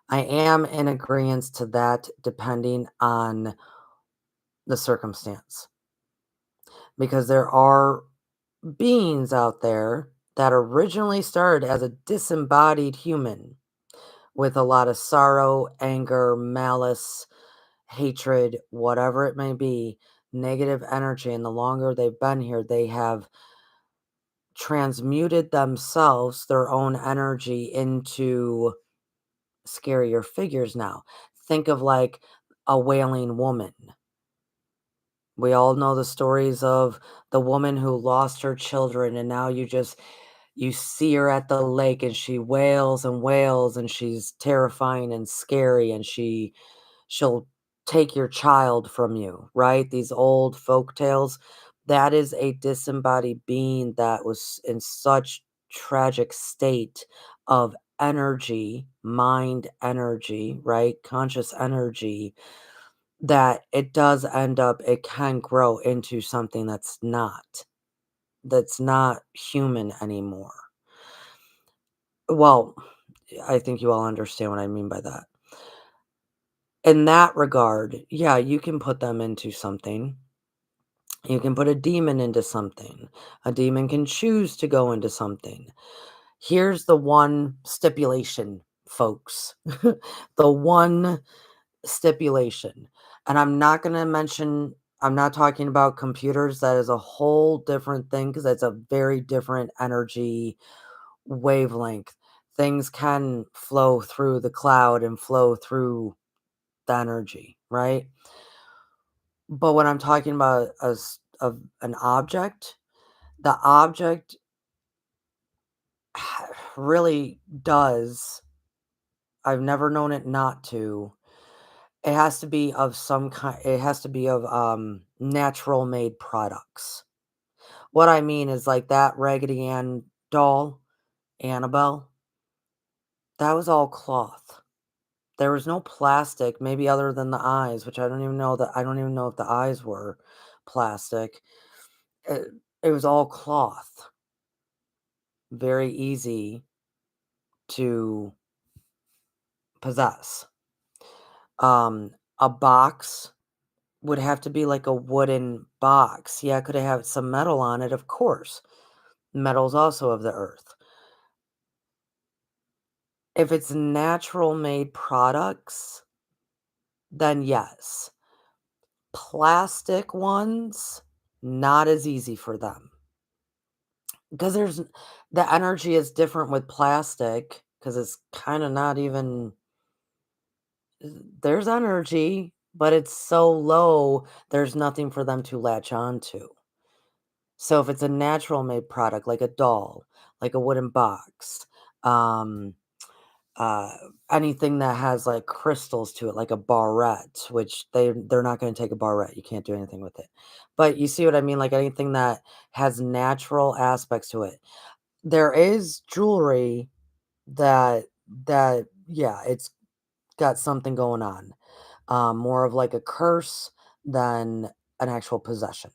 I am in agreement to that depending on the circumstance. Because there are beings out there that originally started as a disembodied human with a lot of sorrow, anger, malice, hatred, whatever it may be, negative energy. And the longer they've been here, they have transmuted themselves, their own energy, into scarier figures now. Think of like a wailing woman. We all know the stories of the woman who lost her children, and now you see her at the lake and she wails and wails and she's terrifying and scary and she'll take your child from you, right? These old folk tales. That is a disembodied being that was in such tragic state of energy, mind energy, right? Conscious energy that it does end up it can grow into something that's not human anymore. Well, I think you all understand what I mean by that. In that regard, yeah, you can put them into something. You can put a demon into something. A demon can choose to go into something. Here's the one stipulation, folks. The one stipulation. And I'm not talking about computers. That is a whole different thing because that's a very different energy wavelength. Things can flow through the cloud and flow through the energy, right? But when I'm talking about of an object, the object really does. I've never known it not to. It has to be of some kind. It has to be of natural made products. What I mean is like that Raggedy Ann doll, Annabelle. That was all cloth. There was no plastic, maybe other than the eyes, which I don't even know if the eyes were plastic. It, it was all cloth. Very easy to possess. A box would have to be like a wooden box. Yeah, could it have some metal on it? Of course. Metal's also of the earth. If it's natural made products, then yes. Plastic ones, not as easy for them. Because the energy is different with plastic because it's kind of not even there's energy, but it's so low, there's nothing for them to latch on to. So if it's a natural made product like a doll, like a wooden box, um, uh, anything that has like crystals to it, like a barrette, which they're not going to take a barrette. You can't do anything with it. But you see what I mean? Like anything that has natural aspects to it. There is jewelry that yeah, it's got something going on. More of like a curse than an actual possession.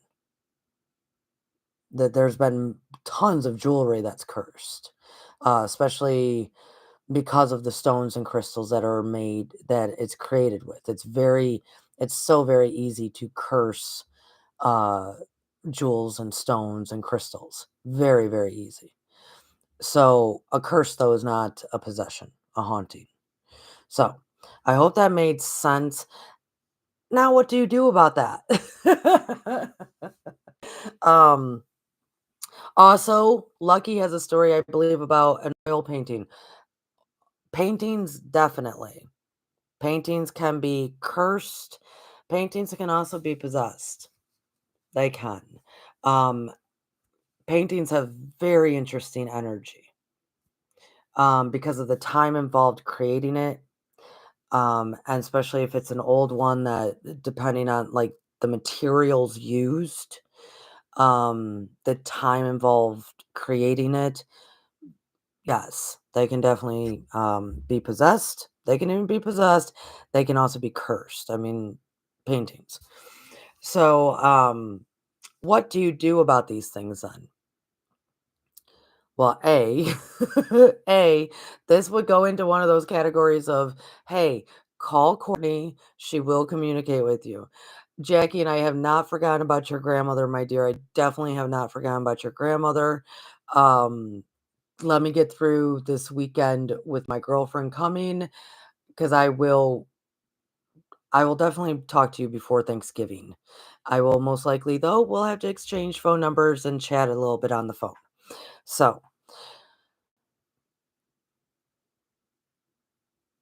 That there's been tons of jewelry that's cursed, especially because of the stones and crystals that are made that it's created with. It's so very easy to curse uh, jewels and stones and crystals. Very, very easy. So a curse though is not a possession, a haunting. So I hope that made sense. Now, what do you do about that? um, Also, Lucky has a story, I believe, about an oil painting. Paintings, definitely. Paintings can be cursed. Paintings can also be possessed. They can. Um, Paintings have very interesting energy because of the time involved creating it. And especially if it's an old one that, depending on like the materials used, the time involved creating it. Yes, they can definitely, be possessed. They can even be possessed. They can also be cursed. I mean, paintings. So, what do you do about these things then? Well, A, A, this would go into one of those categories of, hey, call Courtney. She will communicate with you. Jackie and I have not forgotten about your grandmother, my dear. I definitely have not forgotten about your grandmother. Um, Let me get through this weekend with my girlfriend coming, because I will definitely talk to you before Thanksgiving. I will most likely, though, we'll have to exchange phone numbers and chat a little bit on the phone. So,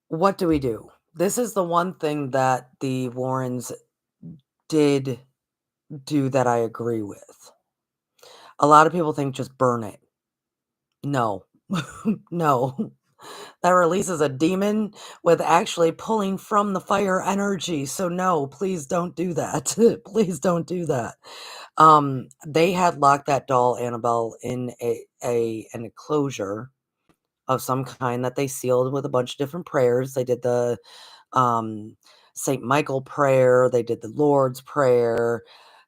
what do we do? This is the one thing that the Warrens did do that I agree with. A lot of people think just burn it. No. No. That releases a demon with actually pulling from the fire energy. So no, please don't do that. Please don't do that. They had locked that doll Annabelle in an enclosure of some kind that they sealed with a bunch of different prayers. They did the um Saint Michael prayer, they did the Lord's prayer.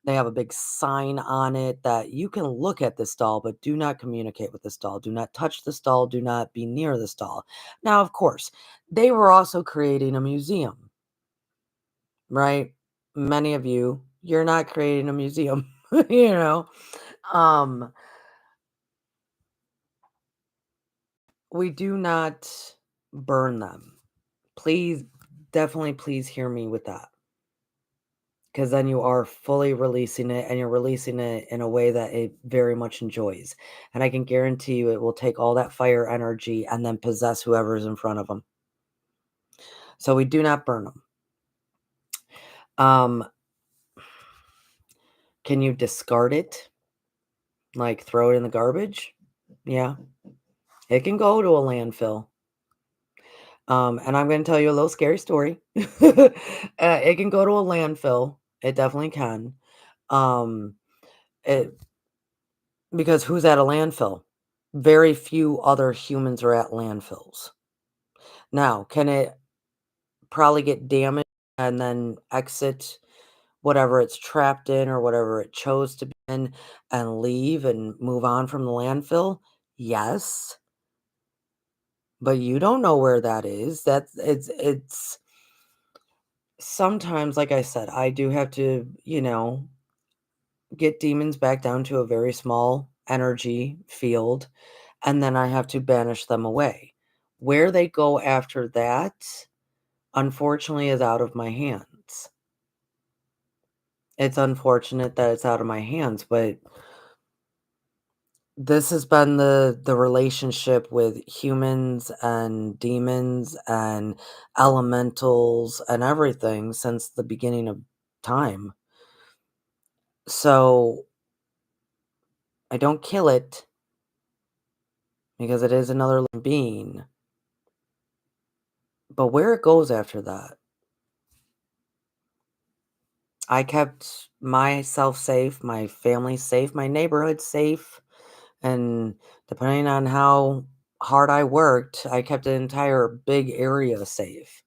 They have a big sign on it that you can look at this doll, but do not communicate with this doll. Do not touch this doll. Do not be near this doll. Now, of course, they were also creating a museum, right? Many of you, you're not creating a museum, you know. Um, we do not burn them. Please, definitely, please hear me with that. Because then you are fully releasing it, and you're releasing it in a way that it very much enjoys. And I can guarantee you it will take all that fire energy and then possess whoever's in front of them. So we do not burn them. Um, can you discard it? Like throw it in the garbage? Yeah. It can go to a landfill. And I'm going to tell you a little scary story. It can go to a landfill. It definitely can. Um, it Because who's at a landfill? Very few other humans are at landfills. Now, can it probably get damaged and then exit whatever it's trapped in or whatever it chose to be in and leave and move on from the landfill? Yes, but you don't know where that is. It's sometimes, like I said, I do have to, get demons back down to a very small energy field, and then I have to banish them away. Where they go after that, unfortunately, is out of my hands. It's unfortunate that it's out of my hands, but this has been the relationship with humans and demons and elementals and everything since the beginning of time. So I don't kill it because it is another living being. But where it goes after that, I kept myself safe, my family safe, my neighborhood safe, and depending on how hard I worked, I kept an entire big area safe.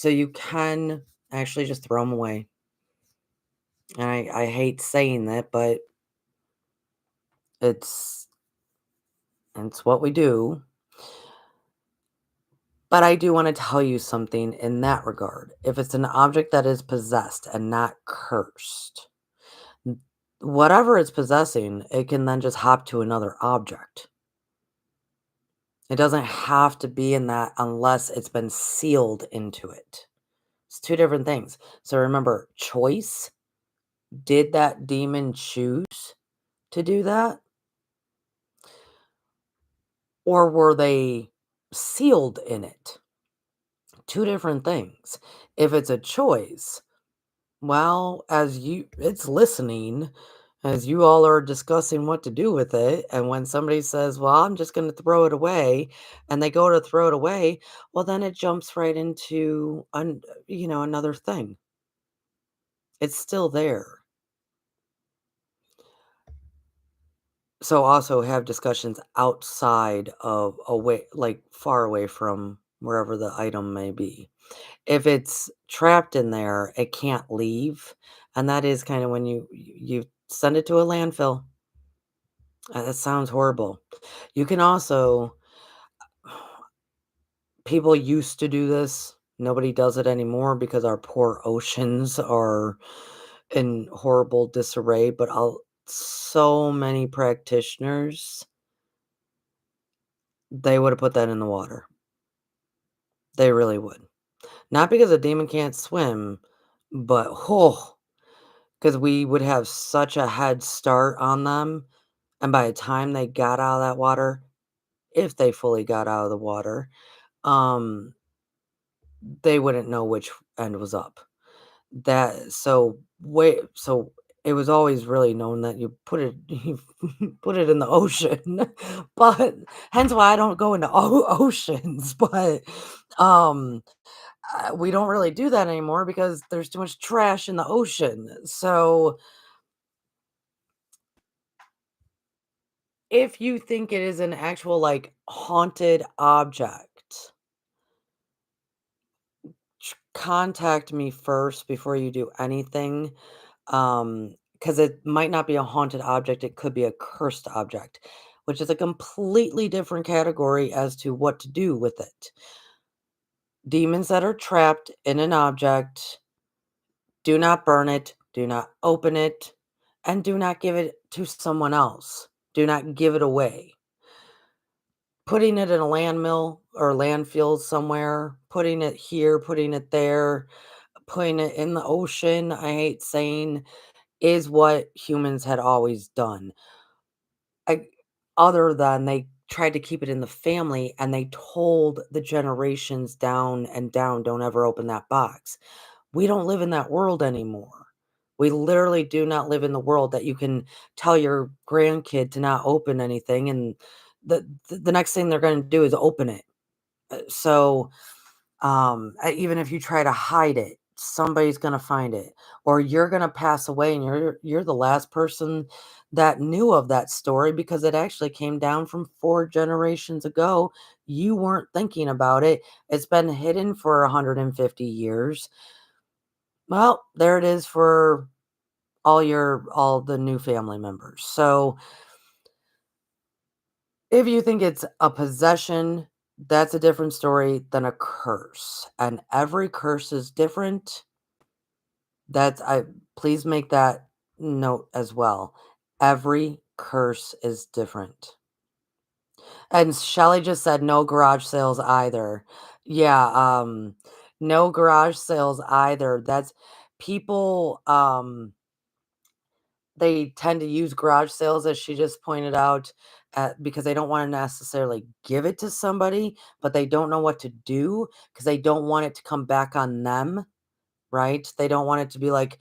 So you can actually just throw them away. And I hate saying that, but it's it's what we do. But I do want to tell you something in that regard. If it's an object that is possessed and not cursed, n- whatever it's possessing, it can then just hop to another object. It doesn't have to be in that unless it's been sealed into it. It's two different things. So remember, choice. Did that demon choose to do that? Or were they sealed in it? Two different things. If it's a choice, well, it's listening as you all are discussing what to do with it. And when somebody says, well, I'm just going to throw it away, and they go to throw it away, well, then it jumps right into, another thing. It's still there. So also have discussions outside of away, like far away from wherever the item may be. If it's trapped in there, it can't leave, and that is kinda when you send it to a landfill. That sounds horrible. You can also people used to do this, nobody does it anymore because our poor oceans are in horrible disarray, but I'll so many practitioners, they would have put that in the water. They really would. Not because a demon can't swim, but, oh, because we would have such a head start on them, and by the time they got out of that water, if they fully got out of the water, um, they wouldn't know which end was up. So it was always really known that you put it you put it in the ocean, but hence why I don't go into oceans, but, um, we don't really do that anymore because there's too much trash in the ocean, so if you think it is an actual, like, haunted object, contact me first before you do anything, because it might not be a haunted object, it could be a cursed object, which is a completely different category as to what to do with it. Demons that are trapped in an object, do not burn it, do not open it, and do not give it to someone else. Do not give it away. Putting it in a landmill or landfill somewhere, putting it here, putting it there, putting it in the ocean, I hate saying, is what humans had always done. I Other than they tried to keep it in the family and they told the generations down and down, "Don't ever open that box." We don't live in that world anymore. We literally do not live in the world that you can tell your grandkid to not open anything, and the next thing they're gonna do is open it. Even if you try to hide it, somebody's gonna find it, or you're gonna pass away, and you're the last person that knew of that story because it actually came down from 4 generations ago. You weren't thinking about it. It's been hidden for 150 years. Well, there it is for all the new family members. So, if you think it's a possession, that's a different story than a curse, and every curse is different. That's I Please make that note as well. Every curse is different. And Shelly just said no garage sales either. Yeah, no garage sales either. That's people, they tend to use garage sales, as she just pointed out, because they don't want to necessarily give it to somebody, but they don't know what to do because they don't want it to come back on them, right? They don't want it to be like,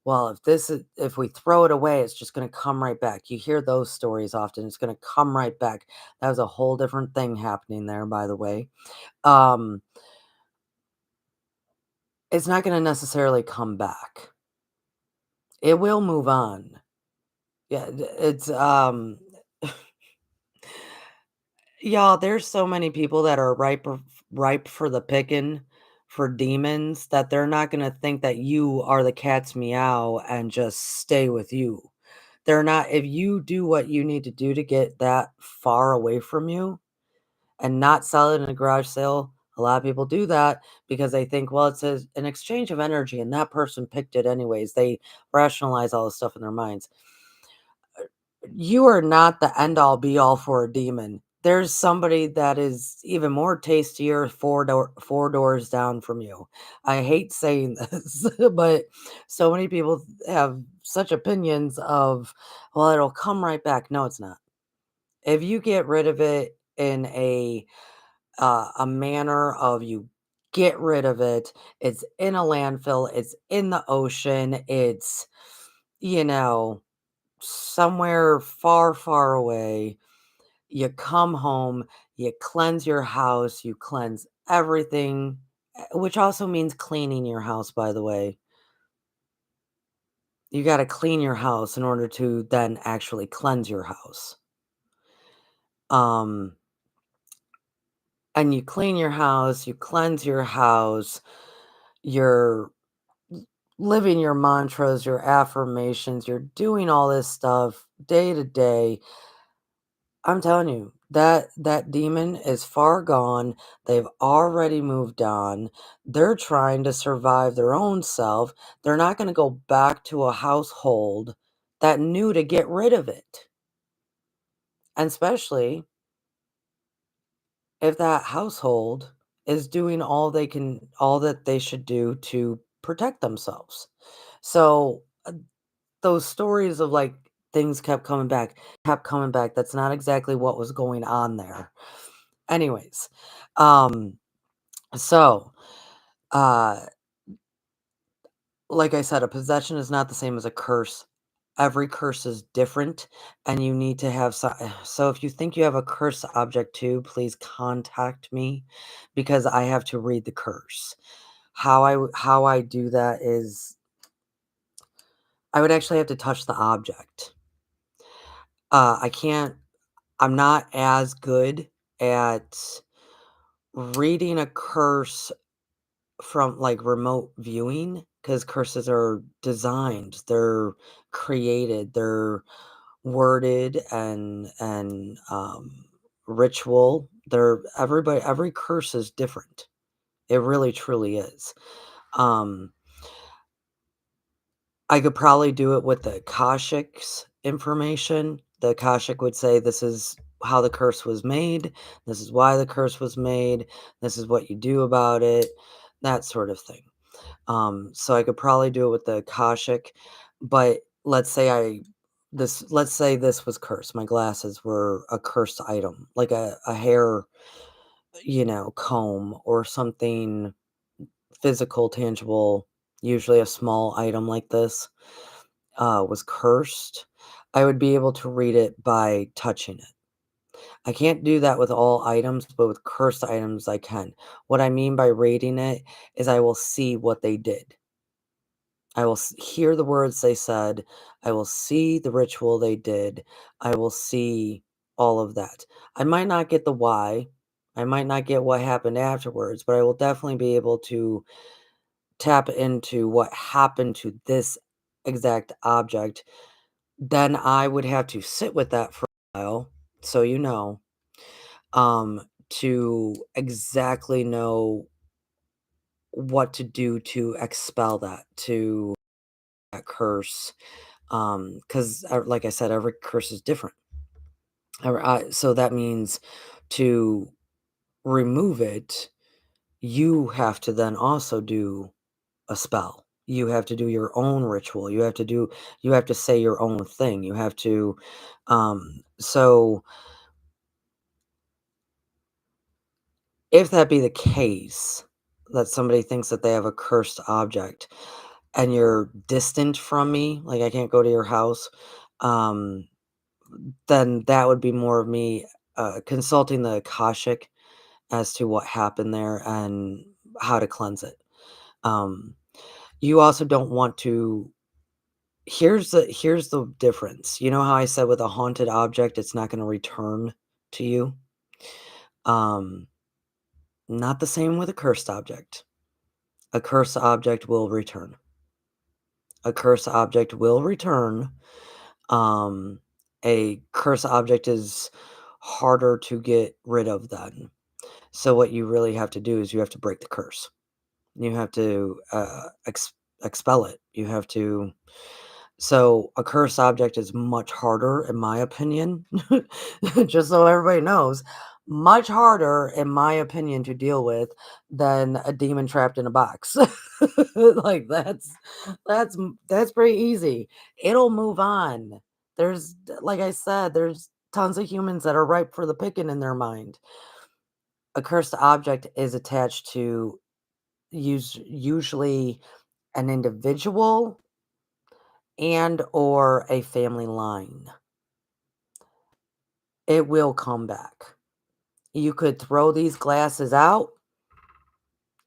well, if we throw it away, it's just going to come right back. You hear those stories often. It's going to come right back. That was a whole different thing happening there, by the way. Um, it's not going to necessarily come back. It will move on. Yeah, it's y'all, there's so many people that are ripe for the picking for demons that they're not gonna think that you are the cat's meow and just stay with you. They're not if you do what you need to do to get that far away from you and not sell it in a garage sale, a lot of people do that because they think, well, it's an exchange of energy and that person picked it anyways. They rationalize all this stuff in their minds. You are not the end all be all for a demon. There's somebody that is even more tastier four doors down from you. I hate saying this, but so many people have such opinions of, well, it'll come right back. No, it's not. If you get rid of it in a manner of you get rid of it, it's in a landfill, it's in the ocean, it's you know somewhere far, far away. You come home, you cleanse your house, you cleanse everything, which also means cleaning your house, by the way. You got to clean your house in order to then actually cleanse your house. Um, and you clean your house, you cleanse your house, you're living your mantras, your affirmations, you're doing all this stuff day to day. I'm telling you, that demon is far gone. They've already moved on. They're trying to survive their own self. They're not going to go back to a household that knew to get rid of it. And especially if that household is doing all that they should do to protect themselves. So those stories of like things kept coming back. That's not exactly what was going on there. Anyways, um, so, uh, like I said, a possession is not the same as a curse. Every curse is different, and you need to have so if you think you have a curse object too, please contact me because I have to read the curse. How I do that is I would actually have to touch the object. I can't I'm not as good at reading a curse from, like, remote viewing, because curses are designed, they're created, they're worded and ritual. Every curse is different. It really truly is. Um, I could probably do it with the Akashic's information. The Akashic would say, "This is how the curse was made. This is why the curse was made. This is what you do about it," that sort of thing. So I could probably do it with the Akashic, but let's say this was cursed. My glasses were a cursed item, like a hair, comb or something physical, tangible, usually a small item like this, was cursed. I would be able to read it by touching it. I can't do that with all items, but with cursed items, I can. What I mean by reading it is I will see what they did. I will hear the words they said. I will see the ritual they did. I will see all of that. I might not get the why. I might not get what happened afterwards, but I will definitely be able to tap into what happened to this exact object. Then I would have to sit with that for a while, so to exactly know what to do to expel that curse. Because like I said, every curse is different. So that means to remove it, you have to then also do a spell. You have to do your own ritual. You have to say your own thing. You have to, so if that be the case, that somebody thinks that they have a cursed object and you're distant from me, like I can't go to your house, um, then that would be more of me, consulting the Akashic as to what happened there and how to cleanse it. Um, you also don't want to here's the difference. You know how I said with a haunted object, it's not gonna return to you? Um, Not the same with a cursed object. A cursed object will return. A cursed object will return. Um, a cursed object is harder to get rid of then. So what you really have to do is you have to break the curse. You have to expel it. You have to. So a cursed object is much harder, in my opinion, just so everybody knows, much harder, in my opinion, to deal with than a demon trapped in a box. Like that's pretty easy. It'll move on. Like I said, there's tons of humans that are ripe for the picking in their mind. A cursed object is attached to usually an individual and or a family line. It will come back. You could throw these glasses out,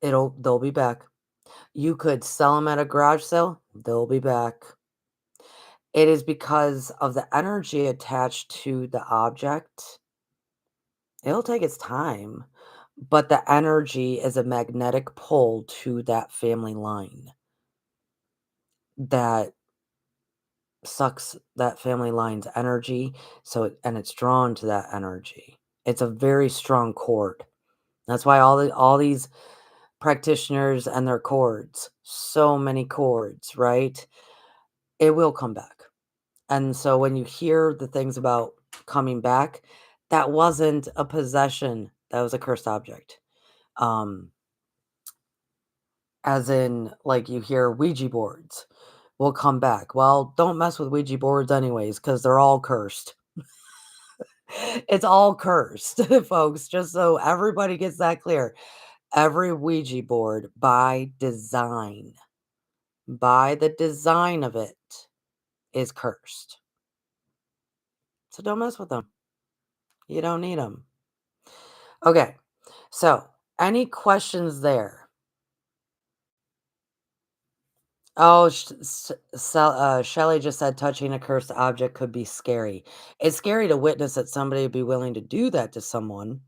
they'll be back. You could sell them at a garage sale, they'll be back. It is because of the energy attached to the object. It'll take its time, but the energy is a magnetic pull to that family line that sucks that family line's energy, and it's drawn to that energy. It's a very strong cord. That's why all these practitioners and their cords, so many cords, right? It will come back. And so when you hear the things about coming back, that wasn't a possession, that was a cursed object. Um, as in, like, you hear Ouija boards will come back. Well, don't mess with Ouija boards anyways, because they're all cursed. It's all cursed, folks, just so everybody gets that clear. Every Ouija board by the design of it, is cursed. So don't mess with them. You don't need them. Okay. So, any questions there? Oh, Shelly just said touching a cursed object could be scary. It's scary to witness that somebody would be willing to do that to someone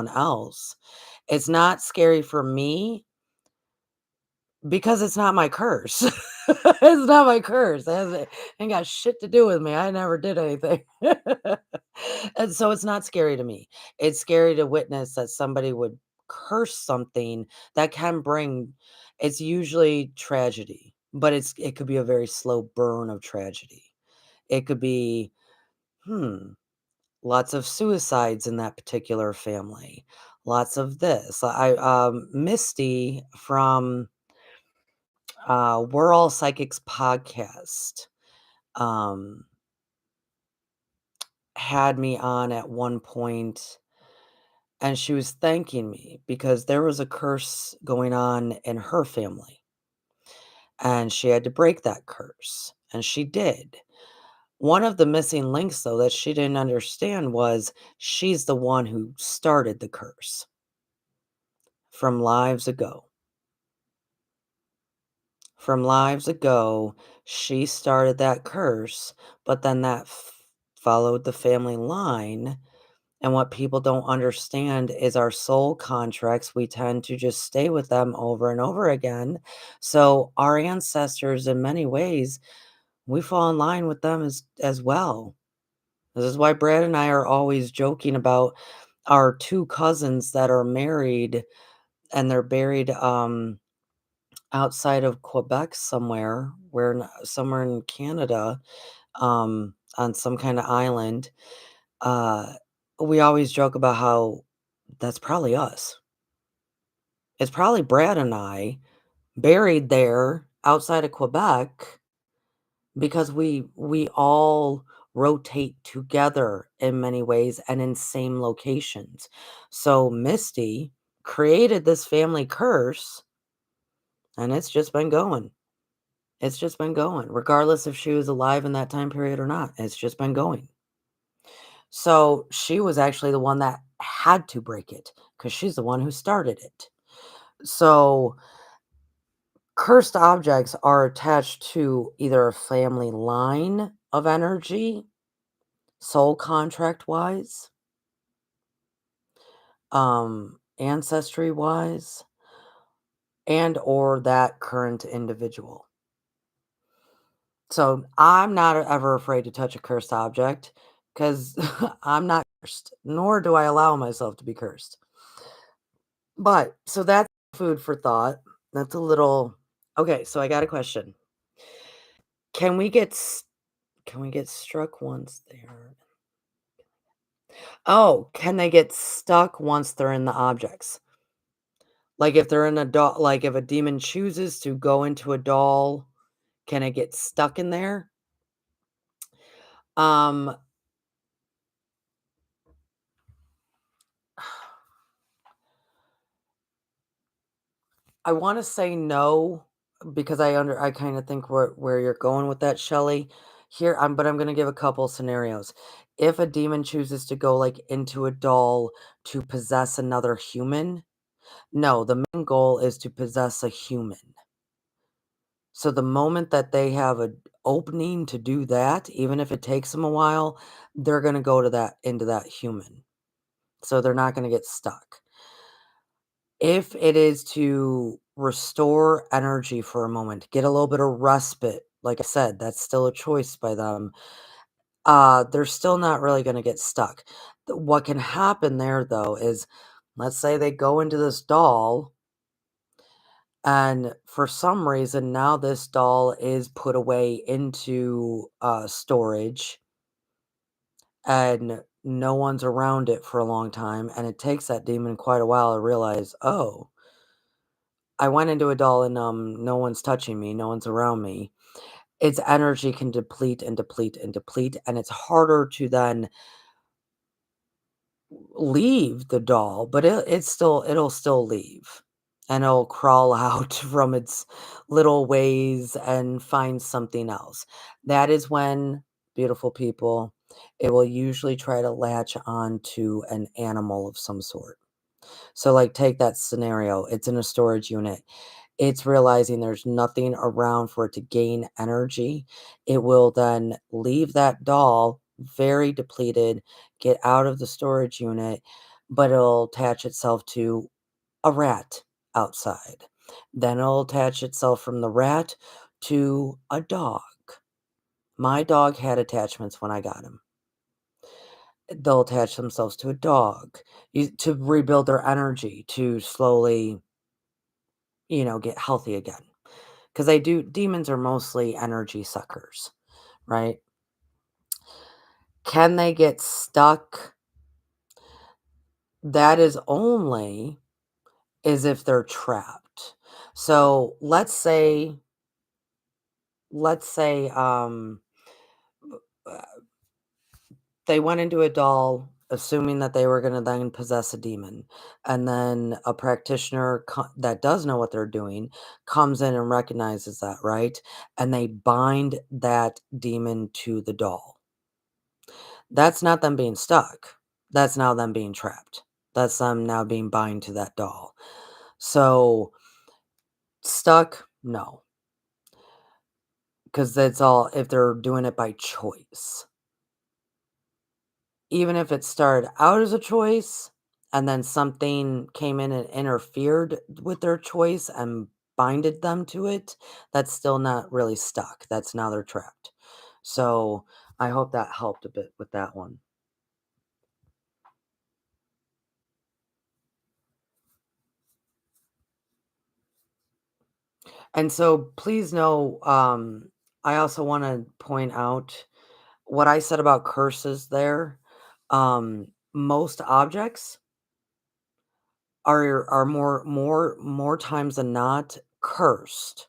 else. It's not scary for me because it's not my curse. It's not my curse. It ain't got shit to do with me. I never did anything. And so it's not scary to me. It's scary to witness that somebody would curse something that can bring it's usually tragedy, but it could be a very slow burn of tragedy. It could be, hmm, lots of suicides in that particular family. Lots of this. Misty from We're All Psychics podcast um, had me on at one point, and she was thanking me because there was a curse going on in her family, and she had to break that curse, and she did. One of the missing links, though, that she didn't understand was she's the one who started the curse from lives ago. From lives ago, she started that curse, but then that followed the family line. And what people don't understand is our soul contracts, we tend to just stay with them over and over again. So our ancestors, in many ways, we fall in line with them as well. This is why Brad and I are always joking about our two cousins that are married and they're buried outside of Quebec somewhere, somewhere in Canada, on some kind of island. Uh, we always joke about how that's probably us. It's probably Brad and I buried there outside of Quebec because we all rotate together in many ways and in same locations. So Misty created this family curse and it's just been going. It's just been going, regardless if she was alive in that time period or not. It's just been going. So she was actually the one that had to break it because she's the one who started it. So cursed objects are attached to either a family line of energy, soul contract wise, ancestry wise, and or that current individual. So I'm not ever afraid to touch a cursed object because I'm not cursed, nor do I allow myself to be cursed. But so that's food for thought. That's a little okay. So I got a question. Can we get can we get struck once they're oh, can they get stuck once they're in the objects? Like if they're in a doll, like if a demon chooses to go into a doll, can it get stuck in there? Um, I wanna say no, because I kinda think where you're going with that, Shelley. Here, I'm gonna give a couple scenarios. If a demon chooses to go, like, into a doll to possess another human, no, the main goal is to possess a human. So the moment that they have a opening to do that, even if it takes them a while, they're gonna go to that into that human. So they're not gonna get stuck. If it is to restore energy for a moment, get a little bit of respite, like I said, that's still a choice by them. They're still not really gonna get stuck. What can happen there though is, let's say they go into this doll, and for some reason now this doll is put away into storage, and no one's around it for a long time, and it takes that demon quite a while to realize, oh, I went into a doll and, no one's touching me, no one's around me. Its energy can deplete and deplete and deplete, and it's harder to then leave the doll, but it'll still leave, and it'll crawl out from its little ways and find something else. That is when, beautiful people, it will usually try to latch on to an animal of some sort. So, like, take that scenario, it's in a storage unit. It's realizing there's nothing around for it to gain energy. It will then leave that doll very depleted, get out of the storage unit, but it'll attach itself to a rat outside. Then it'll attach itself from the rat to a dog. My dog had attachments when I got him. They'll attach themselves to a dog to rebuild their energy to slowly, get healthy again. Because demons are mostly energy suckers, right? Can they get stuck? That is only as if they're trapped. So let's say uh, they went into a doll assuming that they were going to then possess a demon, and then a practitioner that does know what they're doing comes in and recognizes that, right? And they bind that demon to the doll. That's not them being stuck. That's now them being trapped. That's them now being bind to that doll. So, stuck, no, because that's all if they're doing it by choice. Even if it started out as a choice and then something came in and interfered with their choice and binded them to it, that's still not really stuck. That's now they're trapped. So, I hope that helped a bit with that one. And so please know, I also want to point out what I said about curses there. Most objects are more times than not cursed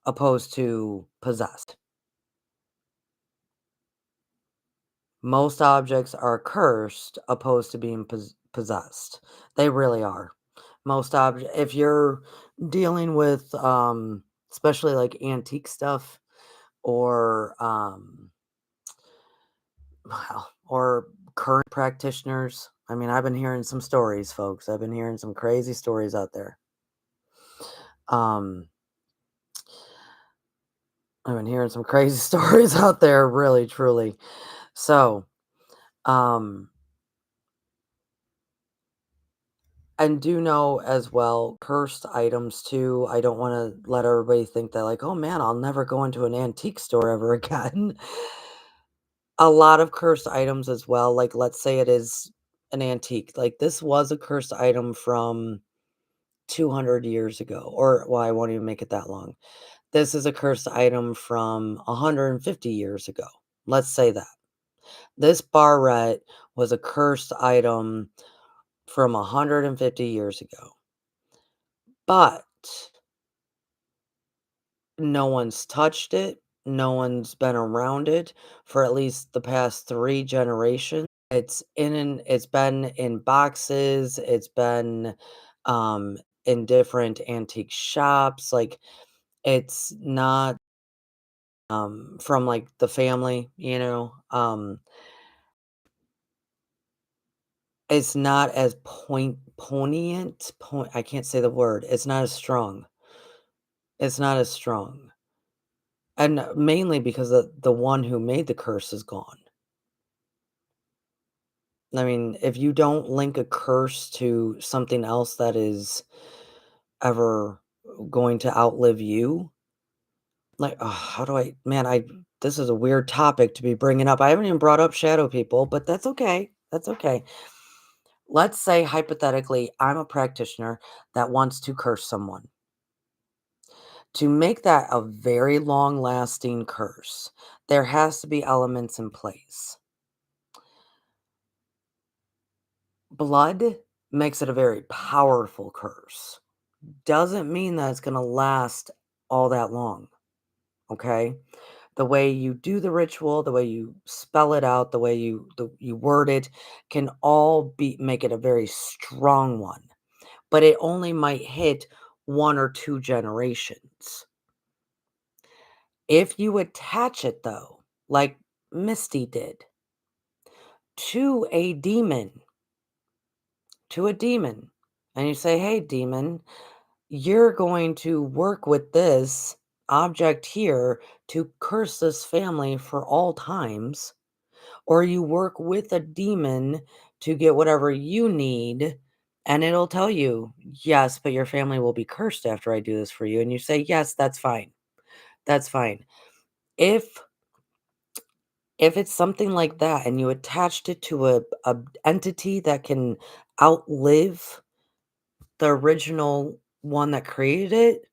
opposed to possessed. Most objects are cursed opposed to being possessed. They really are. Most object if you're dealing with especially like antique stuff, or well, or current practitioners. I mean, I've been hearing some stories, folks. I've been hearing some crazy stories out there. Um, I've been hearing some crazy stories out there, really, truly. So, um, And do know as well, cursed items too. I don't wanna let everybody think that like, "Oh, man, I'll never go into an antique store ever again." A lot of cursed items as well, like, let's say it is an antique, like, this was a cursed item from 200 years ago, or well, I won't even make it that long. This is a cursed item from 150 years ago. Let's say that. This barrette was a cursed item from 150 years ago, but no one's touched it, no one's been around it for at least the past 3 generations. It's been in boxes, it's been, um, in different antique shops, like, it's not, from, like, the family, it's not as I can't say the word, it's not as strong. It's not as strong, and mainly because the one who made the curse is gone. I mean, if you don't link a curse to something else that is ever going to outlive you, like, how do I man, I this is a weird topic to be bringing up. I haven't even brought up shadow people, but that's okay. That's okay. Let's say hypothetically, I'm a practitioner that wants to curse someone. To make that a very long lasting curse, there has to be elements in place. Blood makes it a very powerful curse. Doesn't mean that it's going to last all that long. Okay. The way you do the ritual, the way you spell it out, the way you word it can all be make it a very strong one. But it only might hit 1 or 2 generations. If you attach it though, like Misty did, to a demon, to a demon, and you say, "Hey demon, you're going to work with this object here to curse this family for all times," or you work with a demon to get whatever you need, and it'll tell you, "Yes, but your family will be cursed after I do this for you." And you say, "Yes, that's fine. That's fine." If if it's something like that and you attached it to a entity that can outlive the original one that created it,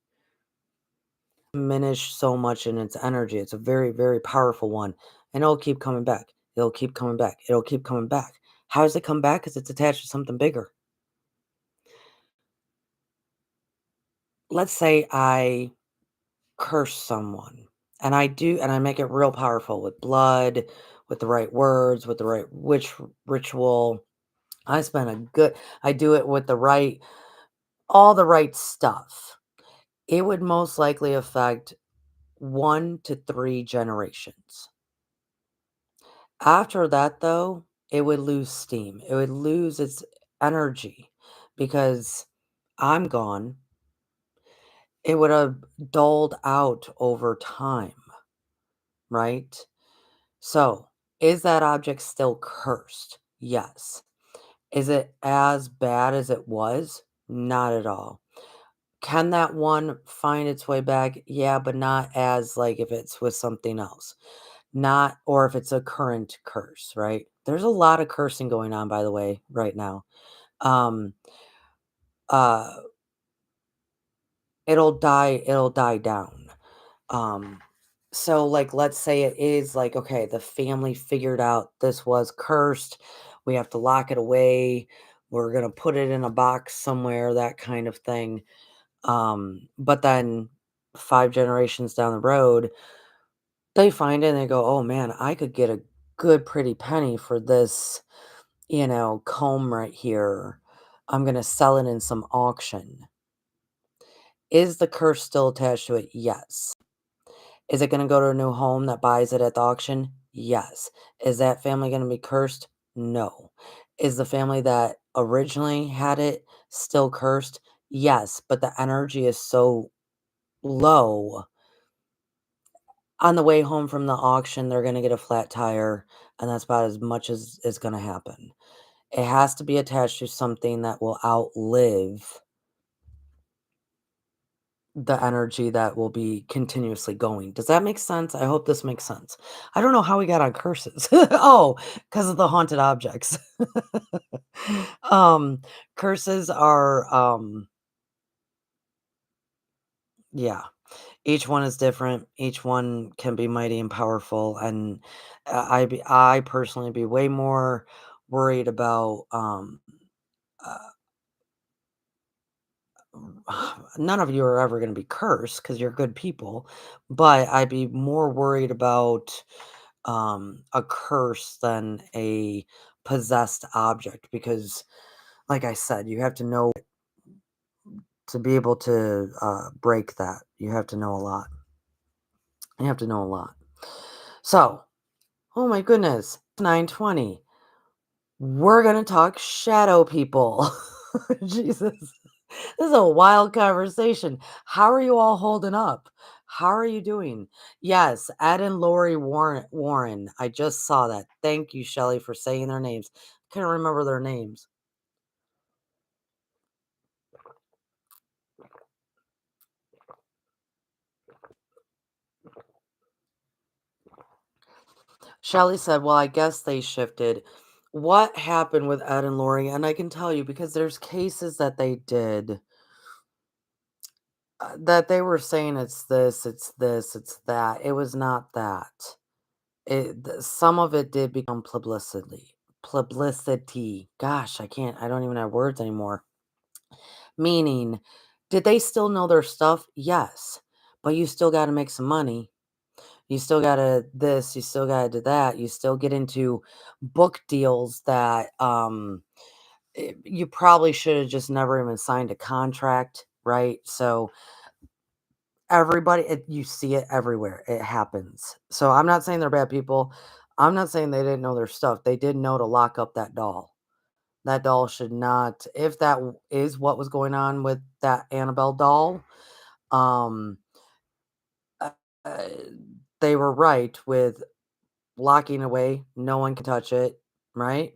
diminish so much in its energy. It's a very, very powerful one, and it'll keep coming back. It'll keep coming back. It'll keep coming back. How does it come back? Because it's attached to something bigger. Let's say I curse someone, and I make it real powerful with blood, with the right words, with the right ritual. I spend a good I do it with the right all the right stuff. It would most likely affect 1 to 3 generations. After that, though, it would lose steam. It would lose its energy because I'm gone. It would have dulled out over time, right? So, is that object still cursed? Yes. Is it as bad as it was? Not at all. Can that one find its way back? Yeah, but not as like if it's with something else. Not or if it's a current curse, right? There's a lot of cursing going on, by the way, right now. Um, uh, it'll die down. Um, so like let's say it is like, okay, the family figured out this was cursed. We have to lock it away. We're gonna put it in a box somewhere, that kind of thing. But then 5 generations down the road, they find it and they go, "Oh man, I could get a good pretty penny for this, comb right here. I'm gonna sell it in some auction." Is the curse still attached to it? Yes. Is it gonna go to a new home that buys it at the auction? Yes. Is that family gonna be cursed? No. Is the family that originally had it still cursed? Yes, but the energy is so low. On the way home from the auction, they're gonna get a flat tire, and that's about as much as is gonna happen. It has to be attached to something that will outlive the energy that will be continuously going. Does that make sense? I hope this makes sense. I don't know how we got on curses. Oh, because of the haunted objects. Um, curses are, yeah, each one is different. Each one can be mighty and powerful, and I personally be way more worried about, uh none of you are ever going to be cursed because you're good people, but I'd be more worried about a curse than a possessed object because, like I said, you have to know to be able to break that. You have to know a lot. You have to know a lot. So, oh my goodness, 9:20. We're gonna talk shadow people. Jesus. This is a wild conversation. How are you all holding up? How are you doing? Yes, Ed and Lori Warren. I just saw that. Thank you, Shelley, for saying their names. Couldn't remember their names. Shelley said, "Well, I guess they shifted." What happened with Ed and Lori? And I can tell you because there's cases that they did that they were saying it's this, it's this, it's that. It was not that. Some of it did become publicity. Publicity. Gosh, I don't even have words anymore. Meaning, did they still know their stuff? Yes. But you still got to make some money. You still got to this, you still got to do that. You still get into book deals that you probably should have just never even signed a contract, right? So everybody, you see it everywhere. It happens. So I'm not saying they're bad people. I'm not saying they didn't know their stuff. They did know to lock up that doll. That doll should not, if that is what was going on with that Annabelle doll, um, uh, uh, they were right with locking away. No one can touch it, right?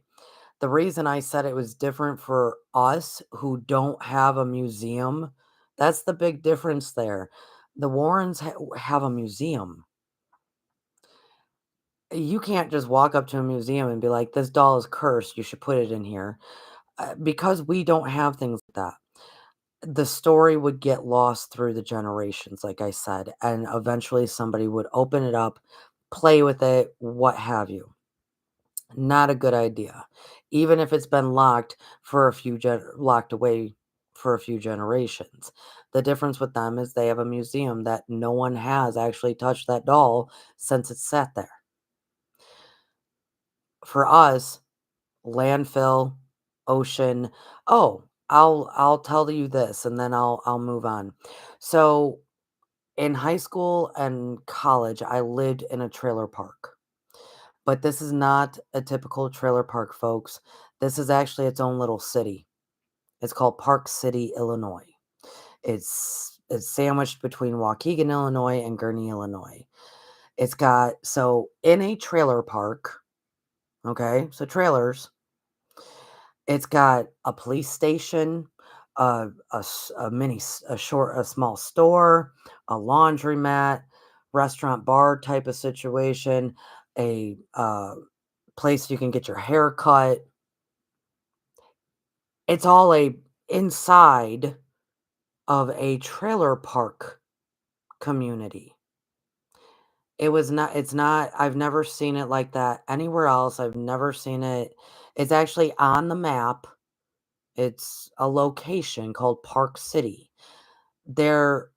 The reason I said it was different for us who don't have a museum, that's the big difference there. The Warrens have a museum. You can't just walk up to a museum and be like, "This doll is cursed, you should put it in here." Because we don't have things like that. The story would get lost through the generations, like I said, and eventually somebody would open it up, play with it, what have you. Not a good idea. Even if it's been locked away for a few generations. The difference with them is they have a museum that no one has actually touched that doll since it sat there. For us, landfill, ocean. Oh, I'll tell you this and then I'll move on. So, in high school and college, I lived in a trailer park. But this is not a typical trailer park, folks. This is actually its own little city. It's called Park City, Illinois. It's sandwiched between Waukegan, Illinois and Gurnee, Illinois. It's got so in a trailer park, okay? So trailers, it's got a police station, a small store, a laundromat, restaurant bar type of situation, a place you can get your hair cut. It's all a inside of a trailer park community. It's not I've never seen it like that anywhere else. I've never seen it. It's actually on the map. It's a location called Park City. There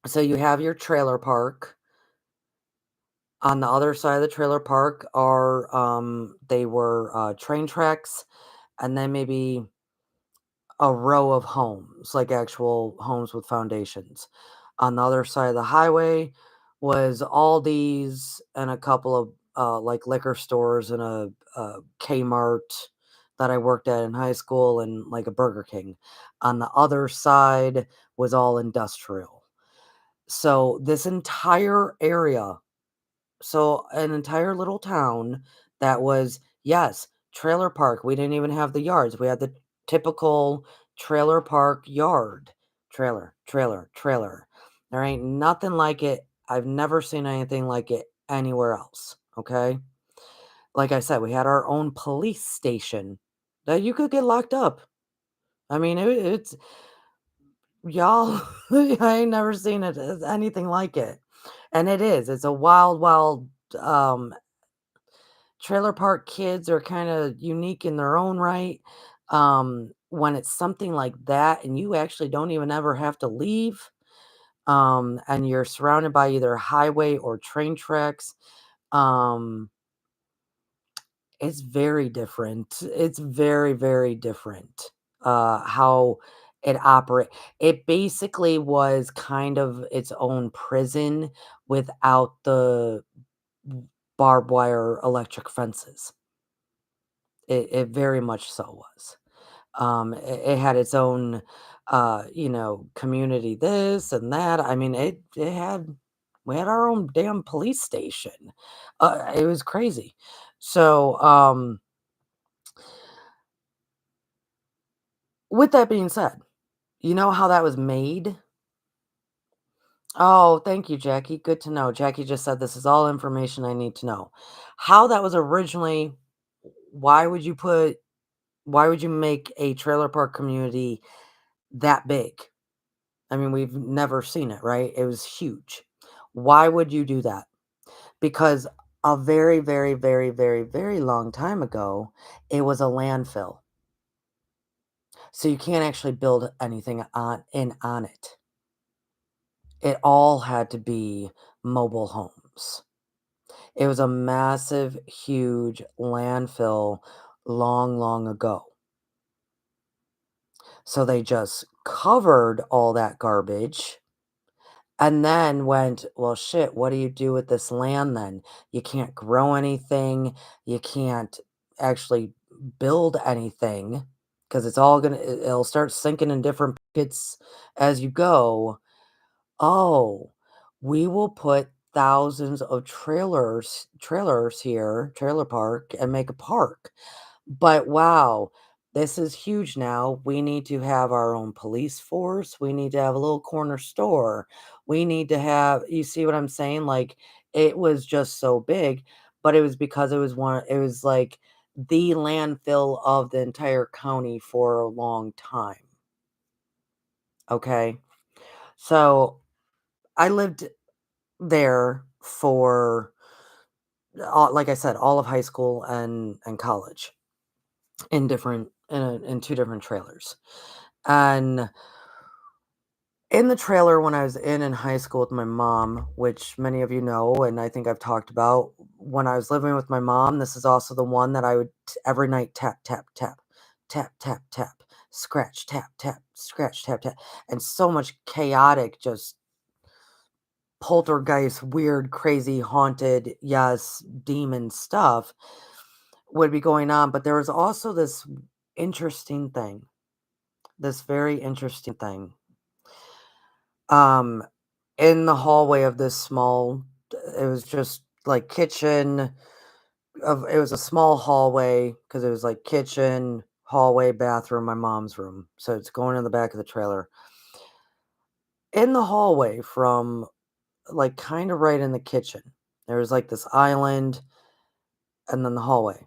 so you have your trailer park. On the other side of the trailer park are, they were, train tracks, and then maybe a row of homes, like actual homes with foundations. On the other side of the highway was Aldi's and a couple of, like, liquor stores and a Kmart that I worked at in high school and, like, a Burger King. On the other side was all industrial. So, this entire area, so an entire little town that was, yes, trailer park, we didn't even have the yards. We had the typical trailer park yard. Trailer, trailer, trailer. There ain't nothing like it. I've never seen anything like it anywhere else, okay? Like I said, we had our own police station that you could get locked up. I mean, it's y'all, I ain't never seen it as anything like it. And it is. It's a wild, wild trailer park kids are kind of unique in their own right. When it's something like that and you actually don't even ever have to leave, and you're surrounded by either highway or train tracks, um, it's very different. It's very, very different, how it operate it basically was kind of its own prison without the barbed wire electric fences. It very much so was. It had its own, community this and that. I mean, it had we had our own damn police station. It was crazy. So, with that being said, you know how that was made? Oh, thank you, Jackie. Good to know. Jackie just said this is all information I need to know. How that was originally, why would you put, why would you make a trailer park community that big? I mean, we've never seen it, right? It was huge. Why would you do that? Because a very, very, very, very, very long time ago, it was a landfill. So you can't actually build anything on it. It all had to be mobile homes. It was a massive, huge landfill long, long ago. So they just covered all that garbage and then went, "Well, shit, what do you do with this land then? You can't grow anything, you can't actually build anything because it's all it'll start sinking in different pits as you go. Oh, we will put thousands of trailers here, trailer park, and make a park. But wow, this is huge now. We need to have our own police force. We need to have a little corner store. We need to have, you see what I'm saying? Like it was just so big, but it was because it was like the landfill of the entire county for a long time. Okay. So I lived there for, like I said, all of high school and college in 2 different trailers. And in the trailer when I was in high school with my mom, which many of you know, and I think I've talked about, when I was living with my mom, this is also the one that I would every night tap, tap, tap, tap, tap, tap, scratch, tap, tap, scratch, tap, tap, and so much chaotic, just poltergeist, weird, crazy, haunted, yes, demon stuff would be going on. But there was also this interesting thing, this very interesting thing. Um, in the hallway of this small, it was just like kitchen of it was a small hallway because it was like kitchen, hallway, bathroom, my mom's room. So it's going in the back of the trailer. In the hallway from like kind of right in the kitchen, there was like this island and then the hallway.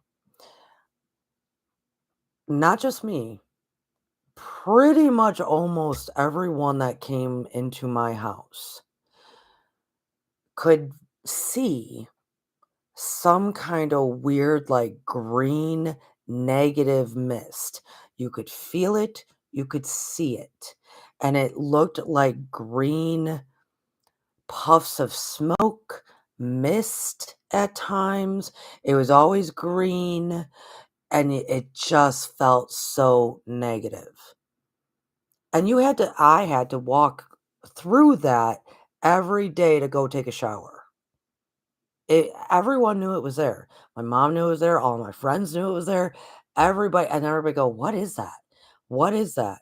Not just me, pretty much almost everyone that came into my house could see some kind of weird, like green negative mist. You could feel it, you could see it. And it looked like green puffs of smoke, mist at times. It was always green, and it just felt so negative. And I had to walk through that every day to go take a shower. Everyone knew it was there. My mom knew it was there, all my friends knew it was there. Everybody go, "What is that? What is that?"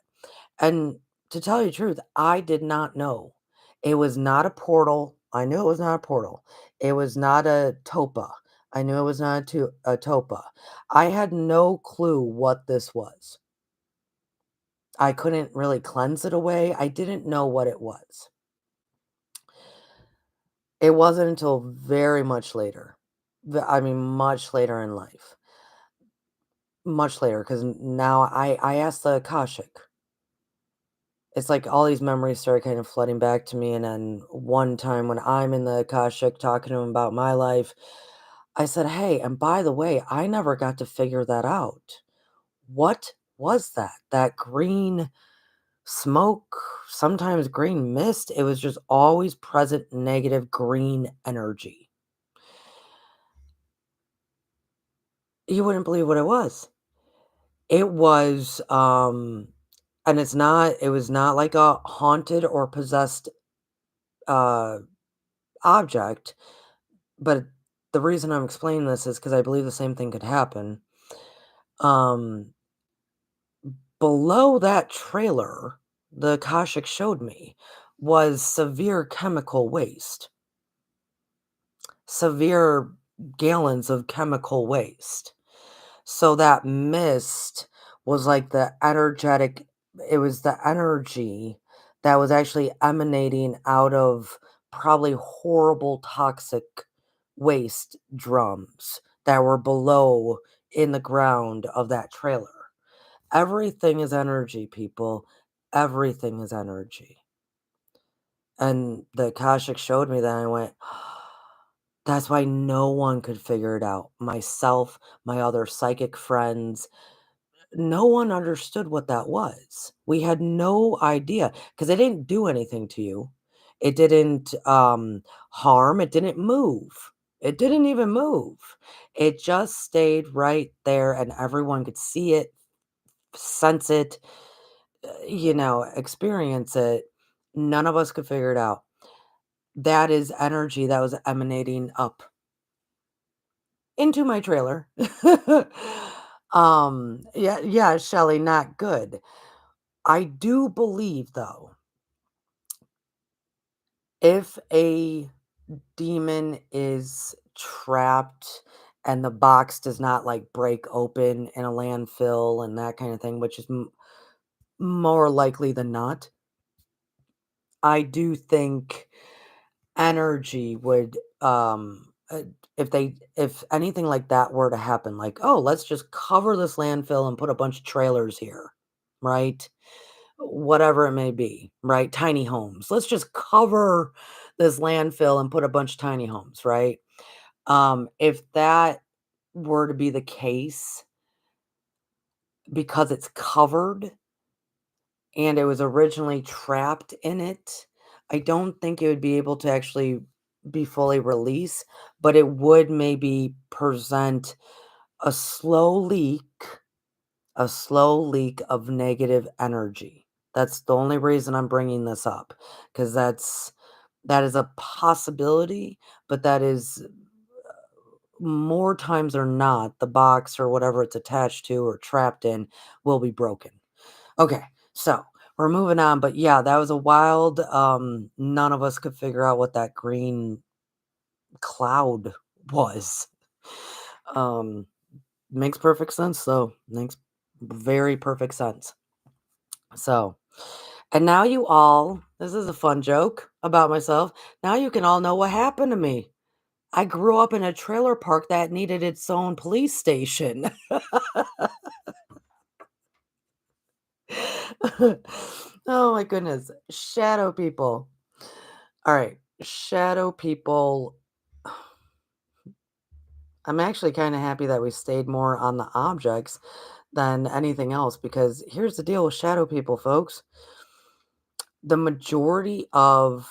And to tell you the truth, I did not know. It was not a portal. I knew it was not a portal. It was not a topa. I knew it was not a topa. I had no clue what this was. I couldn't really cleanse it away. I didn't know what it was. It wasn't until very much later. I mean, much later in life. Much later, because now I asked the Akashic. It's like all these memories started kind of flooding back to me, and then one time when I'm in the Akashic talking to him about my life, I said, "Hey, and by the way, I never got to figure that out. What was that? That green smoke, sometimes green mist, it was just always present negative green energy." You wouldn't believe what it was. It was, and it was not like a haunted or possessed, uh, object, but the reason I'm explaining this is because I believe the same thing could happen. Um, Below that trailer, the Akashic showed me, was severe chemical waste. Severe gallons of chemical waste. So that mist was like it was the energy that was actually emanating out of probably horrible toxic waste drums that were below in the ground of that trailer. Everything is energy, people. Everything is energy. And the Akashic showed me that, and I went, that's why no one could figure it out. Myself, my other psychic friends, no one understood what that was. We had no idea because it didn't do anything to you. It didn't harm, it didn't move. It didn't even move. It just stayed right there and everyone could see it, sense it, experience it. None of us could figure it out. That is energy that was emanating up into my trailer. Yeah, yeah, Shelly, not good. I do believe, though, if a demon is trapped and the box does not like break open in a landfill and that kind of thing, which is more likely than not, I do think energy would, if anything like that were to happen, like, oh, let's just cover this landfill and put a bunch of trailers here, right? Whatever it may be, right? Tiny homes. Let's just cover this landfill and put a bunch of tiny homes, right? If that were to be the case, because it's covered and it was originally trapped in it, I don't think it would be able to actually be fully released, but it would maybe present a slow leak a slow leak of negative energy. That's the only reason I'm bringing this up, because that is a possibility, but that is more times or not, the box or whatever it's attached to or trapped in will be broken. Okay, so we're moving on, but yeah, that was a wild, none of us could figure out what that green cloud was. Um, Makes perfect sense though. Makes very perfect sense. So, and now you all, this is a fun joke about myself. Now you can all know what happened to me. I grew up in a trailer park that needed its own police station. Oh my goodness. Shadow people. All right. Shadow people. I'm actually kind of happy that we stayed more on the objects than anything else because here's the deal with shadow people, folks. The majority of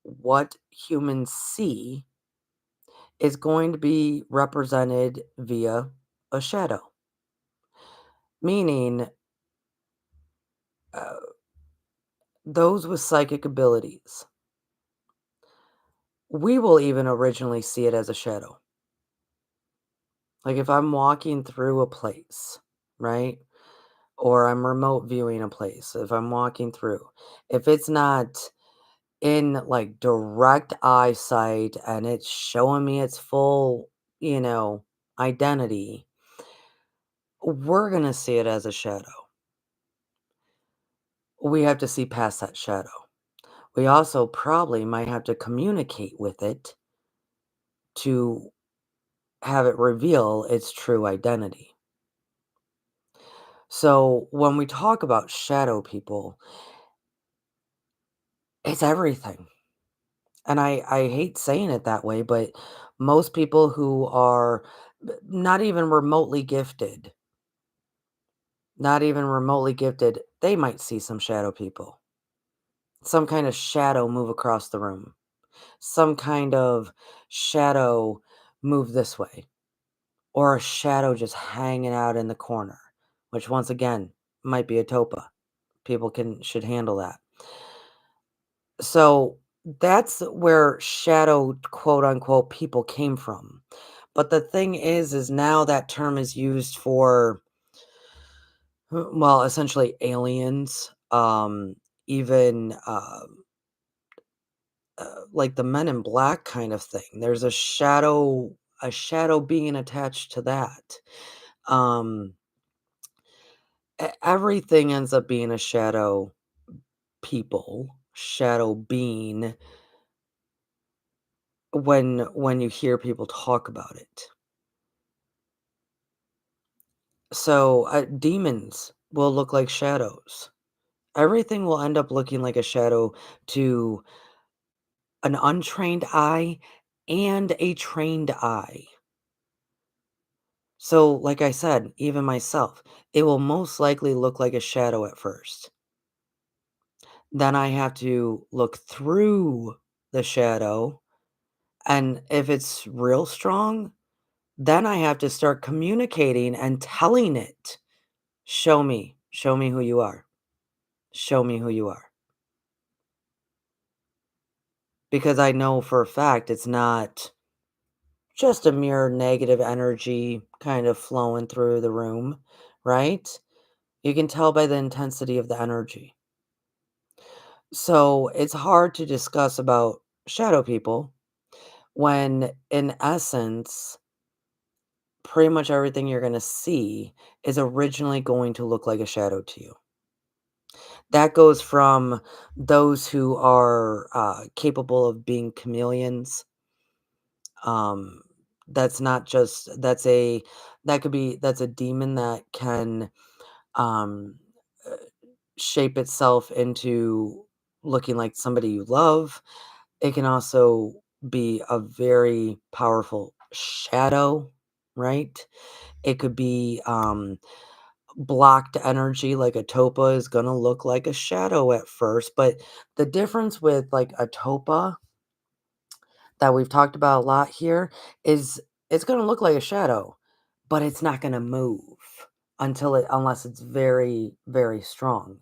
what humans see is going to be represented via a shadow, meaning uh, those with psychic abilities. We will even originally see it as a shadow. Like if I'm walking through a place, right? Or I'm remote viewing a place, if I'm walking through, if it's not in like direct eyesight and it's showing me its full you know, identity, we're going to see it as a shadow. We have to see past that shadow. We also probably might have to communicate with it to have it reveal its true identity. So when we talk about shadow people, it's everything. And I hate saying it that way, but most people who are not even remotely gifted, not even remotely gifted, they might see some shadow people. Some kind of shadow move across the room. Some kind of shadow move this way, or a shadow just hanging out in the corner, which once again might be a topa. People can should handle that. So that's where shadow quote unquote people came from. But the thing is now that term is used for well, essentially aliens, even like the Men in Black kind of thing. There's a shadow being attached to that. Um, everything ends up being a shadow people, shadow being when you hear people talk about it. So demons will look like shadows. Everything will end up looking like a shadow to an untrained eye and a trained eye. So, like I said, even myself, it will most likely look like a shadow at first. Then I have to look through the shadow, and if it's real strong, then I have to start communicating and telling it, show me who you are, show me who you are. Because I know for a fact it's not just a mere negative energy kind of flowing through the room, right? You can tell by the intensity of the energy. So it's hard to discuss about shadow people when, in essence, pretty much everything you're going to see is originally going to look like a shadow to you. That goes from those who are capable of being chameleons. Um, that's not just that could be that's a demon that can um, uh, shape itself into looking like somebody you love. It can also be a very powerful shadow, right? It could be blocked energy, like a topa is going to look like a shadow at first. But the difference with like a topa that we've talked about a lot here is it's going to look like a shadow, but it's not going to move unless it's very, very strong,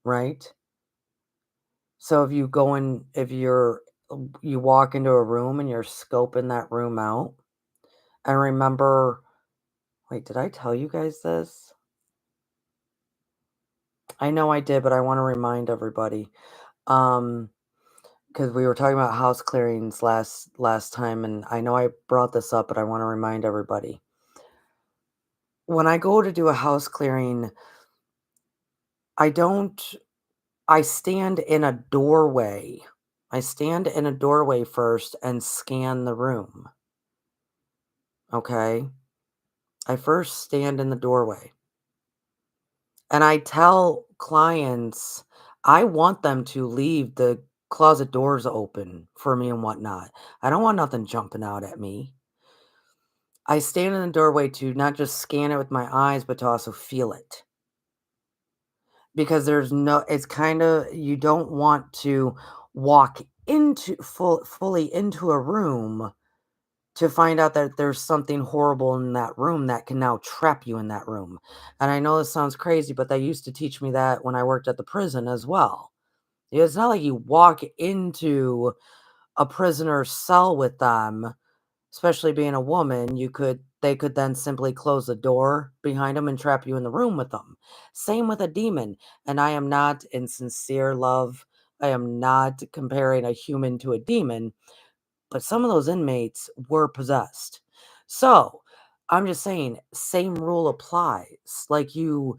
right? So if you walk into a room and you're scoping that room out, and remember, wait, did I tell you guys this? I know I did, but I want to remind everybody. Um, because we were talking about house clearings last time, and I know I brought this up, but I want to remind everybody. When I go to do a house clearing, I don't I stand in a doorway. I stand in a doorway first and scan the room. Okay? I first stand in the doorway. And I tell clients I want them to leave the closet doors open for me and whatnot. I don't want nothing jumping out at me. I stand in the doorway to not just scan it with my eyes, but to also feel it. Because it's kind of, you don't want to walk fully into a room to find out that there's something horrible in that room that can now trap you in that room. And I know this sounds crazy, but they used to teach me that when I worked at the prison as well. It's not like you walk into a prisoner's cell with them, especially being a woman, they could then simply close the door behind them and trap you in the room with them. Same with a demon. And I am not in sincere love. I am not comparing a human to a demon, but some of those inmates were possessed. So, I'm just saying, same rule applies. Like you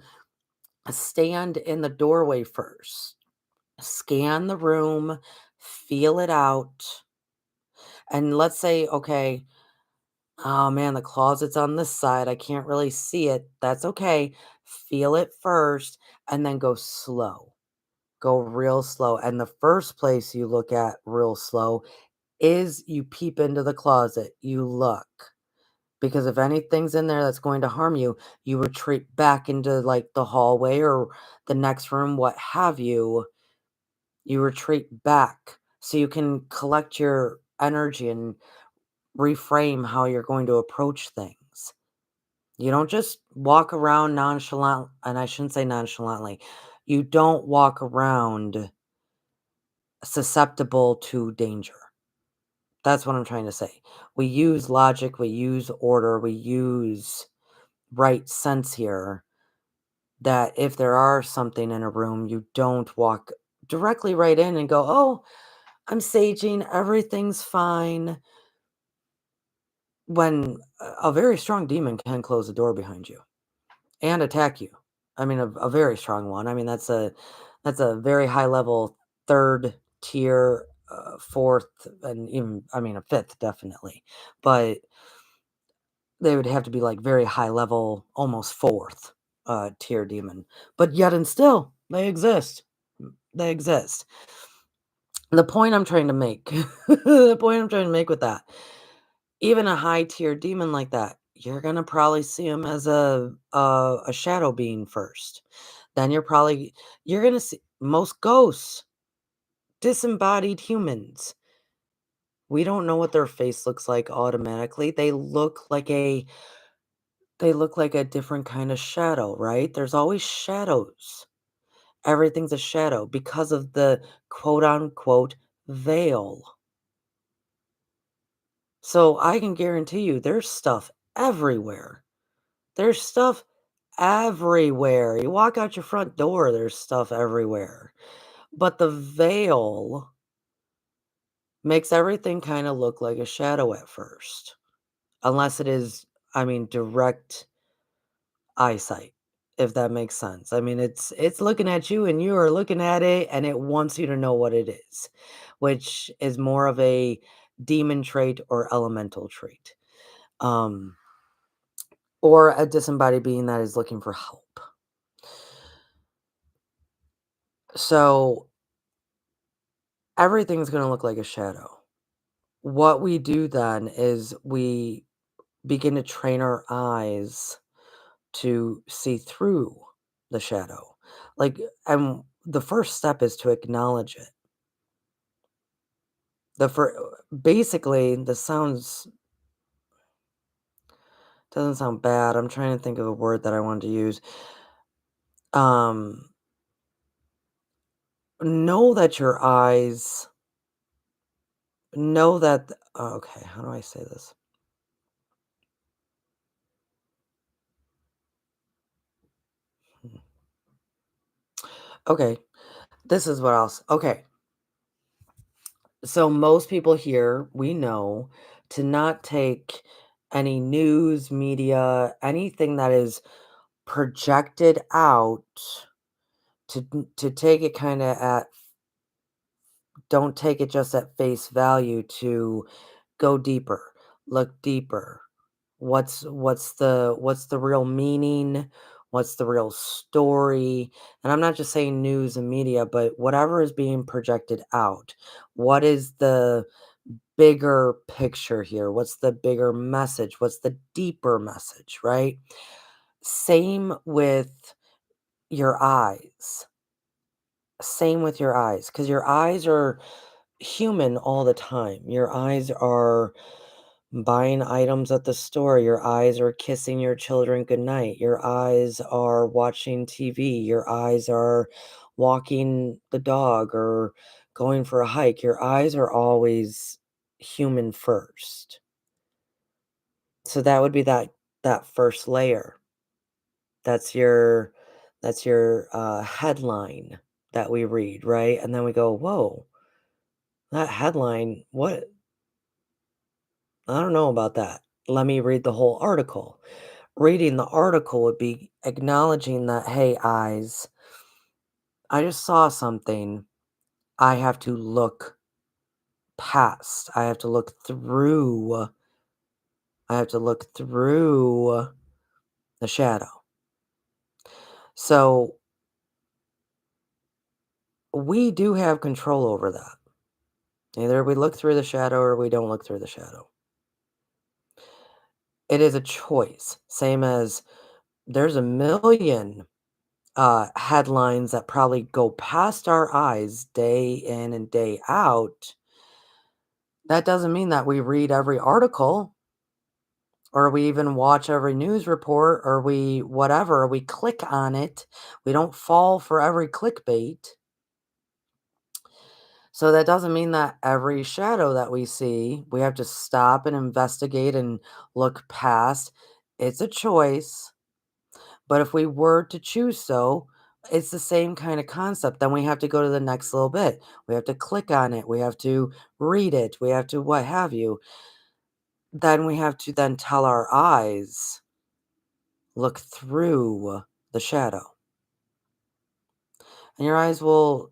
stand in the doorway first, scan the room, feel it out. And let's say, okay, oh man, the closet's on this side. I can't really see it. That's okay. Feel it first and then go slow. Go real slow. And the first place you look at real slow is you peep into the closet. You look. Because if anything's in there that's going to harm you, you retreat back into like the hallway or the next room, what have you. You retreat back so you can collect your energy and reframe how you're going to approach things. You don't just walk around nonchalant, and I shouldn't say nonchalantly. You don't walk around susceptible to danger. That's what I'm trying to say. We use logic, we use order, we use right sense here that if there are something in a room, you don't walk directly right in and go, "Oh, I'm saging, everything's fine." When a very strong demon can close the door behind you and attack you. I mean, a very strong one. I mean, that's a very high level 3rd tier, 4th, and even I mean, a 5th definitely. But they would have to be, like, very high level, almost 4th, tier demon. But yet and still, they exist. They exist. The point I'm trying to make the point I'm trying to make with that, even a high tier demon like that, you're gonna probably see him as a shadow being first. Then you're gonna see most ghosts, disembodied humans. We don't know what their face looks like automatically. They look like a different kind of shadow, right? There's always shadows. Everything's a shadow because of the quote unquote veil. So I can guarantee you there's stuff everywhere. There's stuff everywhere. You walk out your front door, there's stuff everywhere. But the veil makes everything kind of look like a shadow at first. Unless it is, I mean, direct eyesight, if that makes sense. I mean, it's looking at you and you are looking at it and it wants you to know what it is, which is more of a demon trait or elemental trait. Um or a disembodied being that is looking for help. So everything's going to look like a shadow. What we do then is we begin to train our eyes to see through the shadow. Like, and the first step is to acknowledge it. Basically, this doesn't sound bad. I'm trying to think of a word that I wanted to use. Um, know that your eyes know that. Okay, how do I say this? Hmm. Okay, this is what else. Okay, so most people here, we know to not take any news, media, anything that is projected out to take it kind of at don't take it just at face value to go deeper, look deeper. What's the real meaning? What's the real story? And I'm not just saying news and media, but whatever is being projected out. What is the bigger picture here? What's the bigger message? What's the deeper message, right? Same with your eyes. Same with your eyes, because your eyes are human all the time. Your eyes are buying items at the store. Your eyes are kissing your children goodnight. Your eyes are watching TV. Your eyes are walking the dog or going for a hike. Your eyes are always human first. So that would be that first layer. That's your headline that we read, right? And then we go, "Whoa, that headline, what I don't know about that." Let me read the whole article. Reading the article would be acknowledging that, hey, eyes, I just saw something. I have to look past. I have to look through. I have to look through the shadow. So we do have control over that. Either we look through the shadow or we don't look through the shadow. It is a choice. Same as there's a million headlines that probably go past our eyes day in and day out. That doesn't mean that we read every article or we even watch every news report or we whatever, we click on it. We don't fall for every clickbait. So that doesn't mean that every shadow that we see, we have to stop and investigate and look past. It's a choice. But if we were to choose so, it's the same kind of concept. Then we have to go to the next little bit. We have to click on it. We have to read it. We have to what have you. Then we have to then tell our eyes, look through the shadow. And your eyes will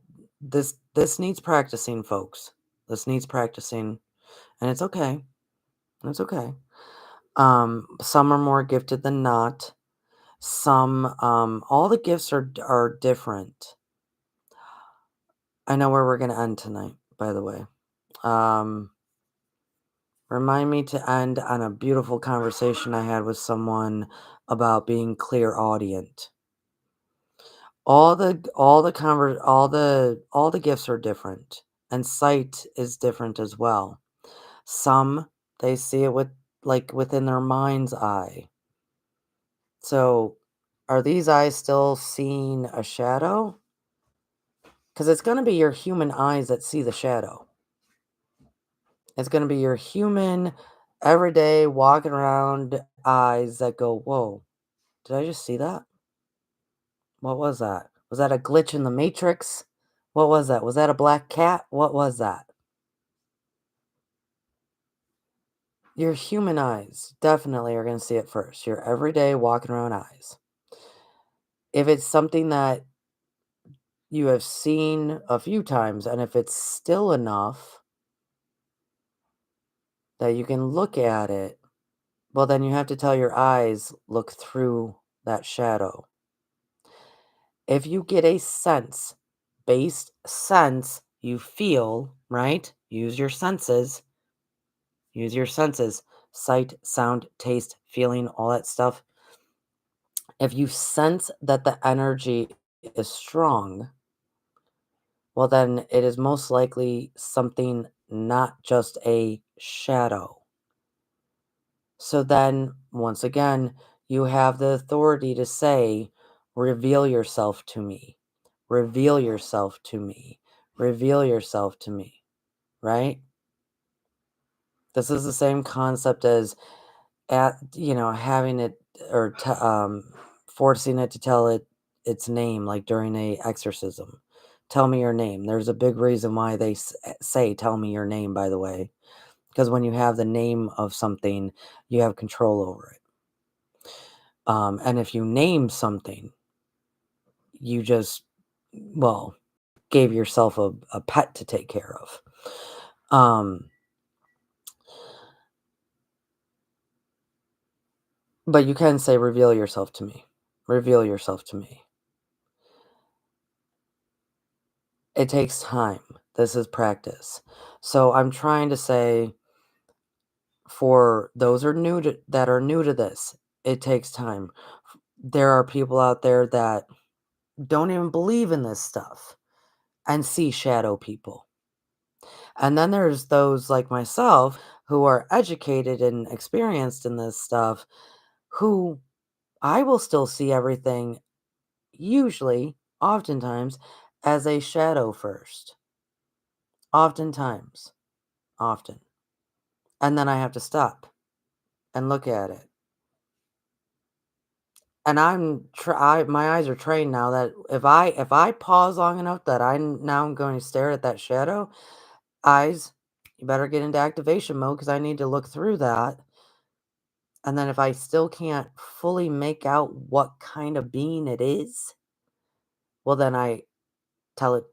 this needs practicing, folks. This needs practicing. And it's okay. It's okay. Some are more gifted than not. Some all the gifts are different. I know where we're gonna end tonight, by the way. Um, Remind me to end on a beautiful conversation I had with someone about being clairaudient. All the gifts are different, and sight is different as well. Some they see it with like within their mind's eye. So, are these eyes still seeing a shadow? Because it's going to be your human eyes that see the shadow. It's gonna be your human, everyday, walking around eyes that go, "Whoa, did I just see that? What was that? Was that a glitch in the matrix? What was that? Was that a black cat? What was that?" Your human eyes definitely are gonna see it first, your everyday walking around eyes. If it's something that you have seen a few times, and if it's still enough that you can look at it, well, then you have to tell your eyes, "Look through that shadow." If you get a sense, based sense, you feel, right? Use your senses, sight, sound, taste, feeling, all that stuff. If you sense that the energy is strong, well, then it is most likely something not just a shadow. So then, once again, you have the authority to say, reveal yourself to me, reveal yourself to me, reveal yourself to me, right? This is the same concept as having it or forcing it to tell it its name, like during a exorcism. Tell me your name. There's a big reason why they say, tell me your name, by the way, because when you have the name of something, you have control over it. And if you name something, you just, well, gave yourself a pet to take care of. But you can say, reveal yourself to me. Reveal yourself to me. It takes time. This is practice. So I'm trying to say for those that are new to this, it takes time. There are people out there that don't even believe in this stuff and see shadow people. And then there's those like myself who are educated and experienced in this stuff who I will still see everything, usually, oftentimes, as a shadow first. Oftentimes. Often. And then I have to stop and look at it. And my eyes are trained now that if I pause long enough that now I'm going to stare at that shadow, eyes, you better get into activation mode because I need to look through that And then if I still can't fully make out what kind of being it is, well, then I tell it,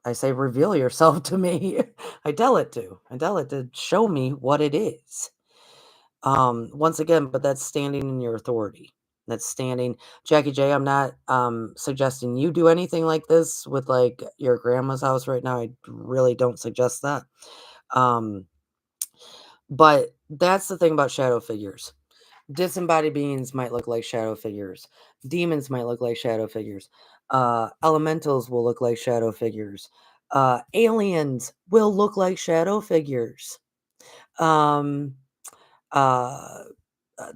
I say, reveal yourself to me. I tell it to show me what it is. Once again, but that's standing in your authority. That's standing, Jackie J. I'm not suggesting you do anything like this with like your grandma's house right now. I really don't suggest that. Um, but that's the thing about shadow figures. Disembodied beings might look like shadow figures. Demons might look like shadow figures. Elementals will look like shadow figures. Aliens will look like shadow figures. Um, uh,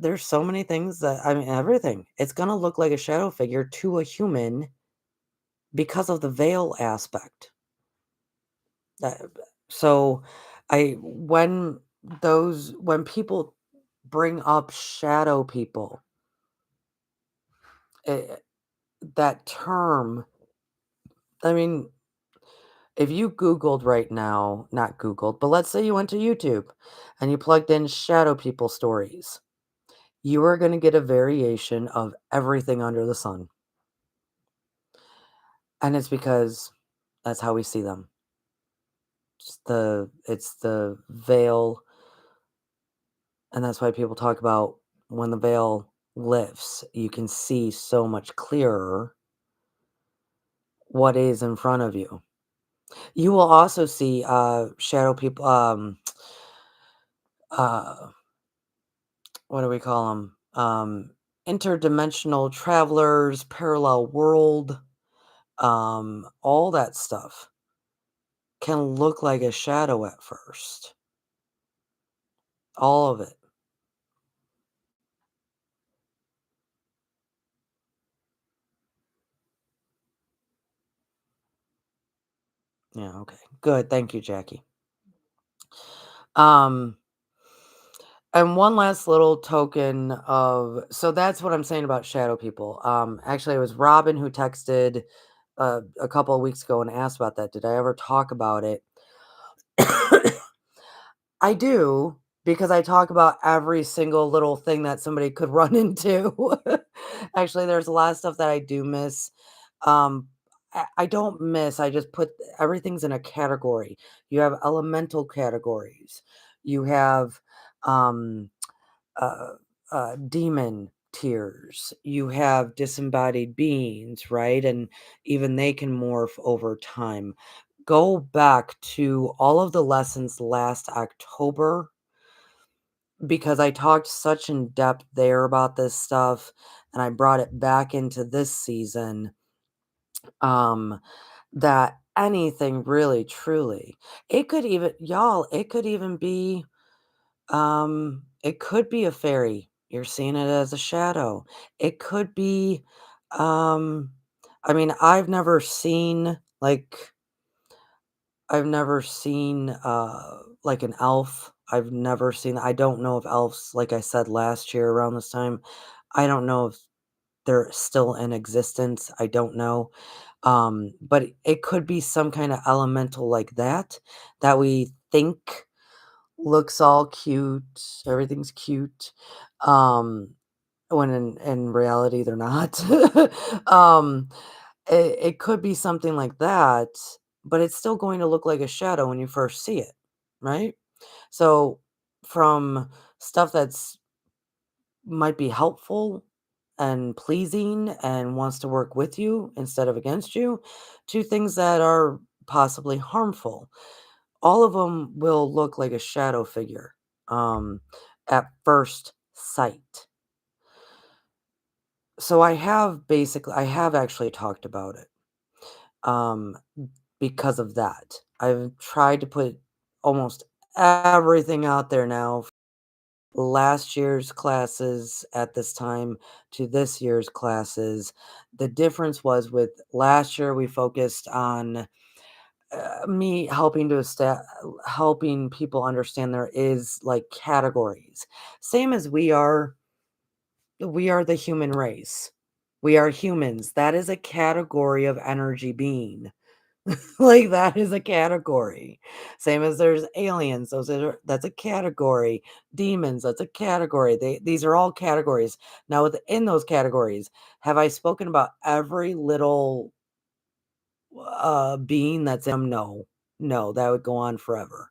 there's so many things that I mean, everything. It's gonna look like a shadow figure to a human because of the veil aspect. That, so, when people bring up shadow people, eh, that term, I mean, if you Googled right now, not Googled, but let's say you went to YouTube and you plugged in shadow people stories, you are going to get a variation of everything under the sun. And it's because that's how we see them. It's the veil, and that's why people talk about when the veil lifts, you can see so much clearer what is in front of you. You will also see shadow people, uh what do we call them? Interdimensional travelers, parallel world, all that stuff can look like a shadow at first. All of it. Yeah, okay. Good. Thank you, Jackie. Um, and one last little token of, so that's what I'm saying about shadow people. Actually it was Robin who texted a couple of weeks ago and asked about that. Did I ever talk about it? I do, because I talk about every single little thing that somebody could run into. Actually, there's a lot of stuff that I do miss. I don't miss, I just put everything's in a category. You have elemental categories. You have um, uh, demon tiers. You have disembodied beings, right? And even they can morph over time. Go back to all of the lessons last October because I talked such in depth there about this stuff and I brought it back into this season, um that anything really truly, it could even, y'all, it could even be, it could be a fairy. You're seeing it as a shadow. It could be, um, I mean, I've never seen, like an elf. I've never seen, I don't know if elves, like I said last year around this time, I don't know if they're still in existence. I don't know. But it could be some kind of elemental like that, that we think looks all cute, everything's cute, um, when in reality they're not. Um, it could be something like that, but it's still going to look like a shadow when you first see it, right? So from stuff that's might be helpful and pleasing and wants to work with you instead of against you, to things that are possibly harmful, all of them will look like a shadow figure, um, at first sight. So I have actually talked about it, um, because of that. I've tried to put almost everything out there now, last year's classes at this time to this year's classes. The difference was with last year, we focused on me helping helping people understand there is like categories. Same as we are the human race. We are humans. That is a category of energy being. Like, that is a category. Same as there's aliens, that's a category. Demons, that's a category. These are all categories. Now, within those categories, have I spoken about every little, being that's in 'em? No. No, that would go on forever.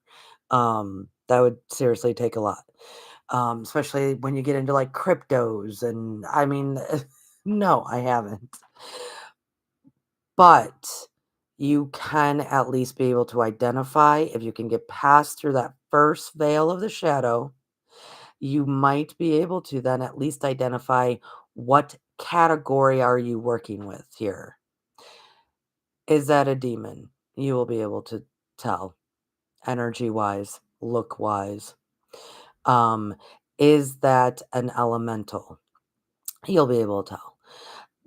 That would seriously take a lot, especially when you get into, like, cryptos and I mean, no, I haven't. But you can at least be able to identify if you can get past through that first veil of the shadow, you might be able to then at least identify what category are you working with here. Is that a demon? You will be able to tell energy wise, look wise. Um, is that an elemental? You'll be able to tell.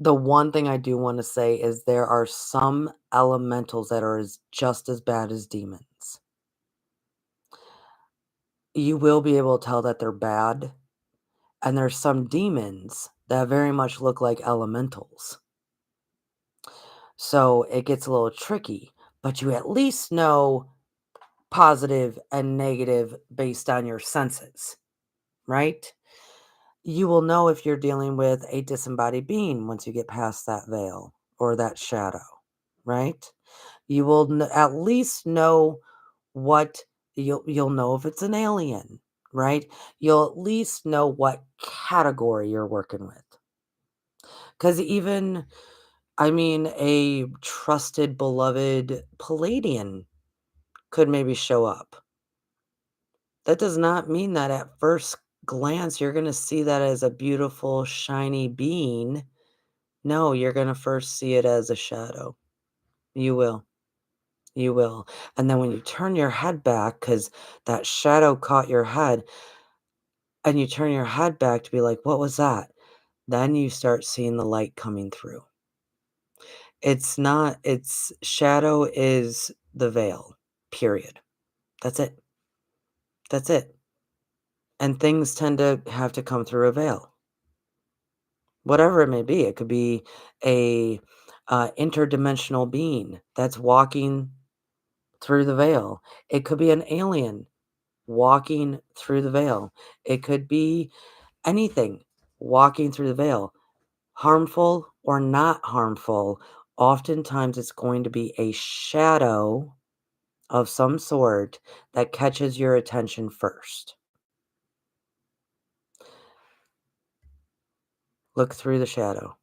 The one thing I do wanna say is there are some elementals that are just as bad as demons. You will be able to tell that they're bad, and there's some demons that very much look like elementals. So, it gets a little tricky, but you at least know positive and negative based on your senses, right? You will know if you're dealing with a disembodied being once you get past that veil or that shadow, right? You will at least know what you'll know if it's an alien, right? You'll at least know what category you're working with. Because even, I mean, a trusted, beloved Palladian could maybe show up. That does not mean that at first glance you're going to see that as a beautiful, shiny being. No, you're going to first see it as a shadow. You will. You will. And then when you turn your head back, because that shadow caught your head, and you turn your head back to be like, what was that? Then you start seeing the light coming through. It's not, it's shadow is the veil, period. That's it. That's it. And things tend to have to come through a veil, whatever it may be. It could be a interdimensional being that's walking through the veil. It could be an alien walking through the veil. It could be anything walking through the veil, harmful or not harmful. Oftentimes, it's going to be a shadow of some sort that catches your attention first. Look through the shadow.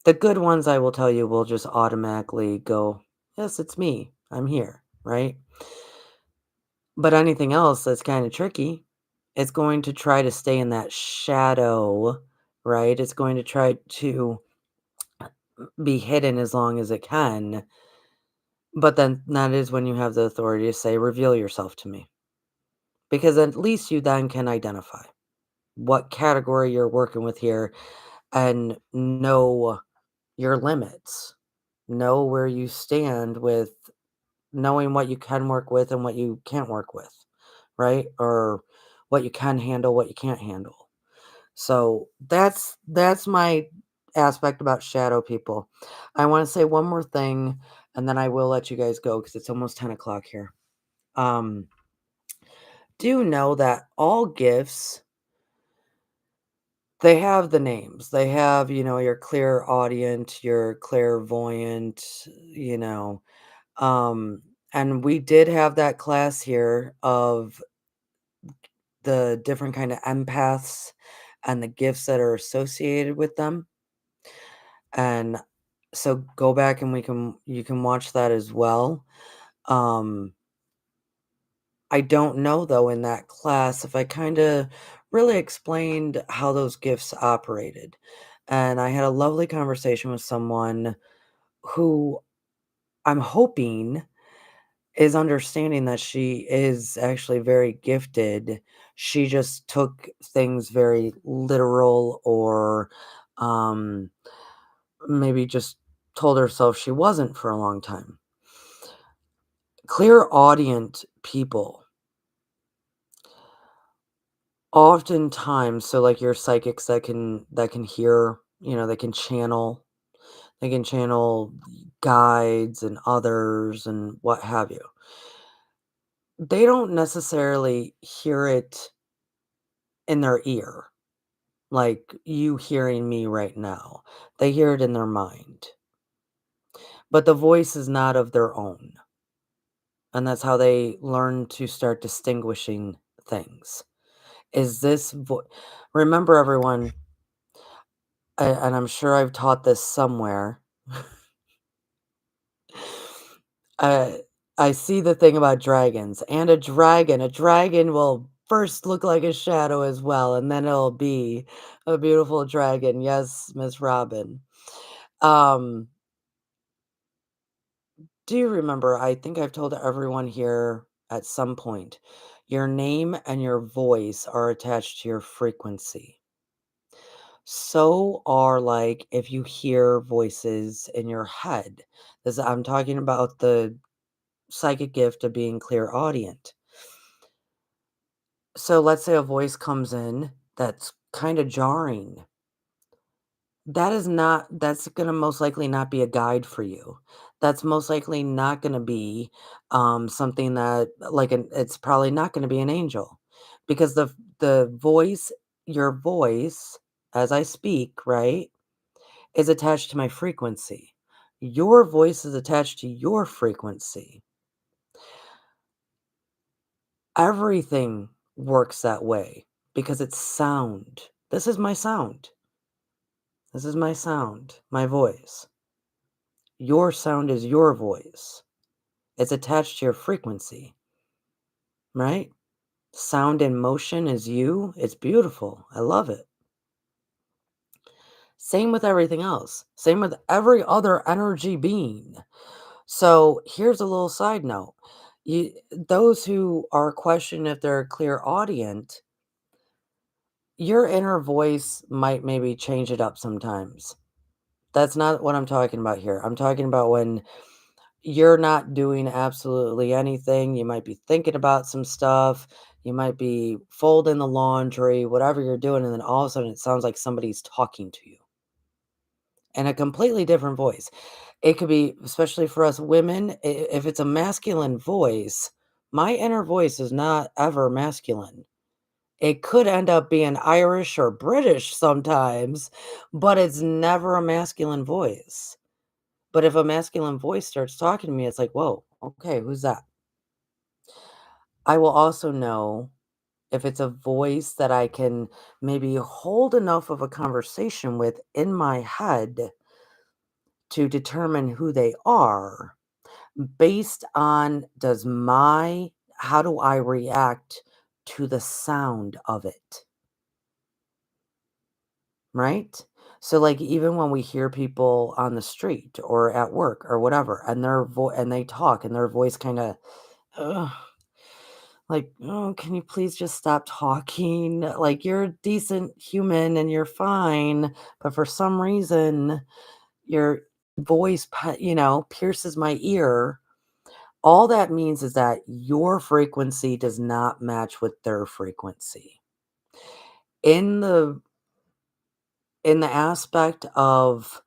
The good ones, I will tell you, will just automatically go, yes, it's me. I'm here, right? But anything else that's kind of tricky, it's going to try to stay in that shadow, right? It's going to try to be hidden as long as it can. But then that is when you have the authority to say, reveal yourself to me. Because at least you then can identify what category you're working with here and know your limits. Know where you stand with knowing what you can work with and what you can't work with, right? Or what you can handle, what you can't handle. So that's my aspect about shadow people. I want to say one more thing and then I will let you guys go because it's almost 10 o'clock here. Um, do know that all gifts, they have the names. They have, your clairaudient, your clairvoyant, you know. And we did have that class here of the different kind of empaths and the gifts that are associated with them. And so go back and you can watch that as well. Um, I don't know though in that class if I kind of really explained how those gifts operated. And I had a lovely conversation with someone who I'm hoping is understanding that she is actually very gifted. She just took things very literal or um, maybe just told herself she wasn't for a long time. Clairaudient people oftentimes, so like your psychics that can hear, they can channel, They can channel guides and others and what have you. They don't necessarily hear it in their ear, like you hearing me right now. They hear it in their mind, but the voice is not of their own. And that's how they learn to start distinguishing things. Is this remember everyone, and I'm sure I've taught this somewhere. uh, I see the thing about dragons, and a dragon will first look like a shadow as well, and then it'll be a beautiful dragon. Yes, Miss Robin. um do you remember, I think I've told everyone here at some point, your name and your voice are attached to your frequency. So are, like, if you hear voices in your head. This, I'm talking about the psychic gift of being clairaudient. So let's say a voice comes in that's kind of jarring. That's gonna most likely not be a guide for you. That's most likely not gonna be, something that like an it's probably not gonna be an angel, because the voice your voice, as I speak, right, is attached to my frequency. Your voice is attached to your frequency. Everything works that way because it's sound. This is my sound. This is my sound, my voice. Your sound is your voice. It's attached to your frequency, right? Sound in motion is you. It's beautiful. I love it. Same with everything else. Same with every other energy being. So here's a little side note. Those who are questioning if they're clairaudient, your inner voice might maybe change it up sometimes. That's not what I'm talking about here. I'm talking about when you're not doing absolutely anything. You might be thinking about some stuff. You might be folding the laundry, whatever you're doing, and then all of a sudden it sounds like somebody's talking to you in a completely different voice. It could be, especially for us women, if it's a masculine voice, my inner voice is not ever masculine. It could end up being Irish or British sometimes, but it's never a masculine voice. But if a masculine voice starts talking to me, it's like, whoa, okay, who's that? I will also know if it's a voice that I can maybe hold enough of a conversation with in my head to determine who they are based on how do I react to the sound of it, right? So like even when we hear people on the street or at work or whatever and and they talk and their voice kind of like, "Oh, can you please just stop talking? Like, you're a decent human and you're fine, but for some reason, your pierces my ear." All that means is that your frequency does not match with their frequency. In the in the aspect of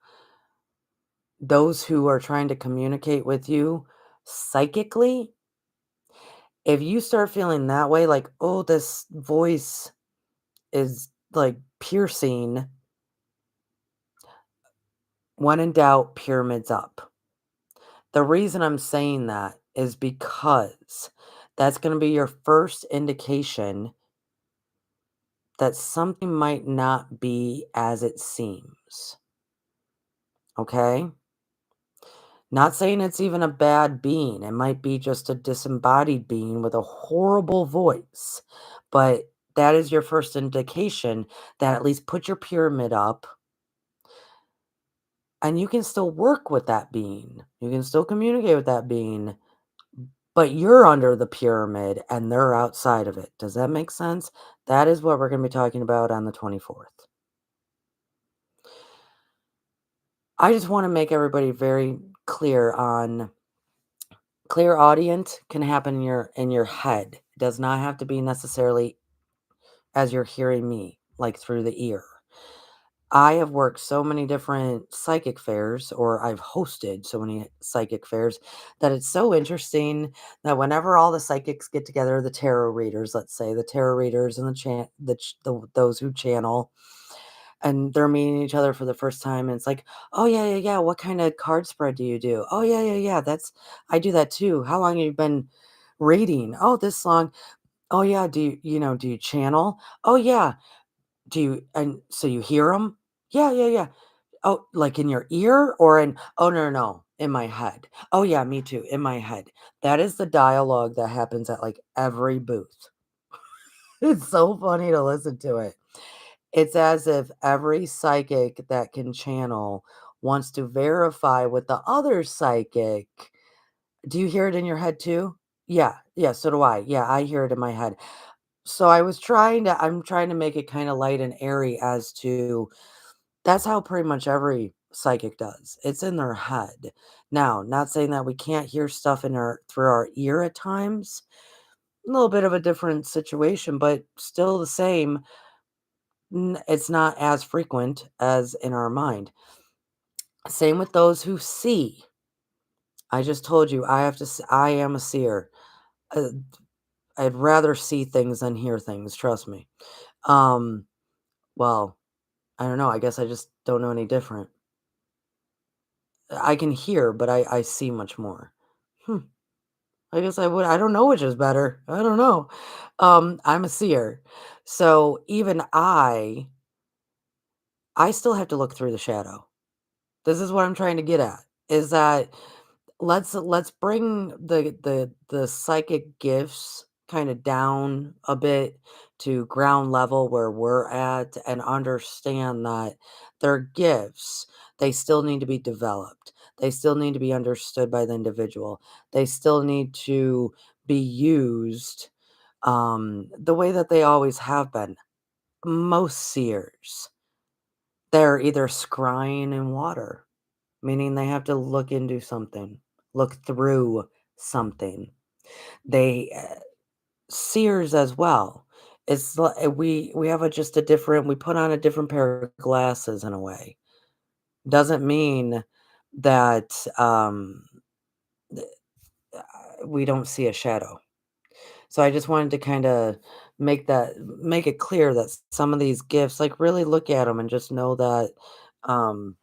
those who are trying to communicate with you psychically, if you start feeling that way, like, "Oh, this voice is, like, piercing," when in doubt, pyramids up. The reason I'm saying that is because that's gonna be your first indication that something might not be as it seems, okay? Not saying it's even a bad being, it might be just a disembodied being with a horrible voice, but that is your first indication that at least put your pyramid up, and you can still work with that being. You can still communicate with that being, but you're under the pyramid and they're outside of it. Does that make sense? That is what we're going to be talking about on the 24th. I just want to make everybody very clear on clairaudient can happen in your head. It does not have to be necessarily as you're hearing me, like through the ear. I have worked so many different psychic fairs, or I've hosted so many psychic fairs that it's so interesting that whenever all the psychics get together, the tarot readers, let's say the tarot readers and those who channel, and they're meeting each other for the first time, and it's like, oh yeah, yeah, yeah. What kind of card spread do you do? Oh yeah, yeah, yeah. I do that too. How long have you been reading? Oh, this long. Oh yeah. Do you channel? Oh yeah. Do you and so you hear them? Yeah, yeah, yeah. Oh, like in your ear or in oh, no, no, no, in my head. Oh, yeah, me too, in my head. That is the dialogue that happens at, like, every booth. It's so funny to listen to it. It's as if every psychic that can channel wants to verify with the other psychic. Do you hear it in your head too? Yeah, yeah, so do I. Yeah, I hear it in my head. So I'm trying to make it kinda light and airy as to that's how pretty much every psychic does. It's in their head. Now, not saying that we can't hear stuff in our through our ear at times. A little bit of a different situation, but still the same. It's not as frequent as in our mind. Same with those who see. I just told you I am a seer. Uh, I'd rather see things than hear things, trust me. Um, well, I don't know. I guess I just don't know any different. I can hear, but I see much more. Hmm. I don't know which is better. I don't know. I'm a seer. So even I still have to look through the shadow. This is what I'm trying to get at, is that let's bring the psychic gifts kind of down a bit to ground level where we're at and understand that they're gifts. They still need to be developed. They still need to be understood by the individual. They still need to be used the way that they always have been. Most seers, they're either scrying in water, meaning they have to look into something, look through something. They seers as well. We have just a different we put on a different pair of glasses in a way. Doesn't mean that th- we don't see a shadow. So I just wanted to kind of make it clear that some of these gifts, like really look at them and just know that um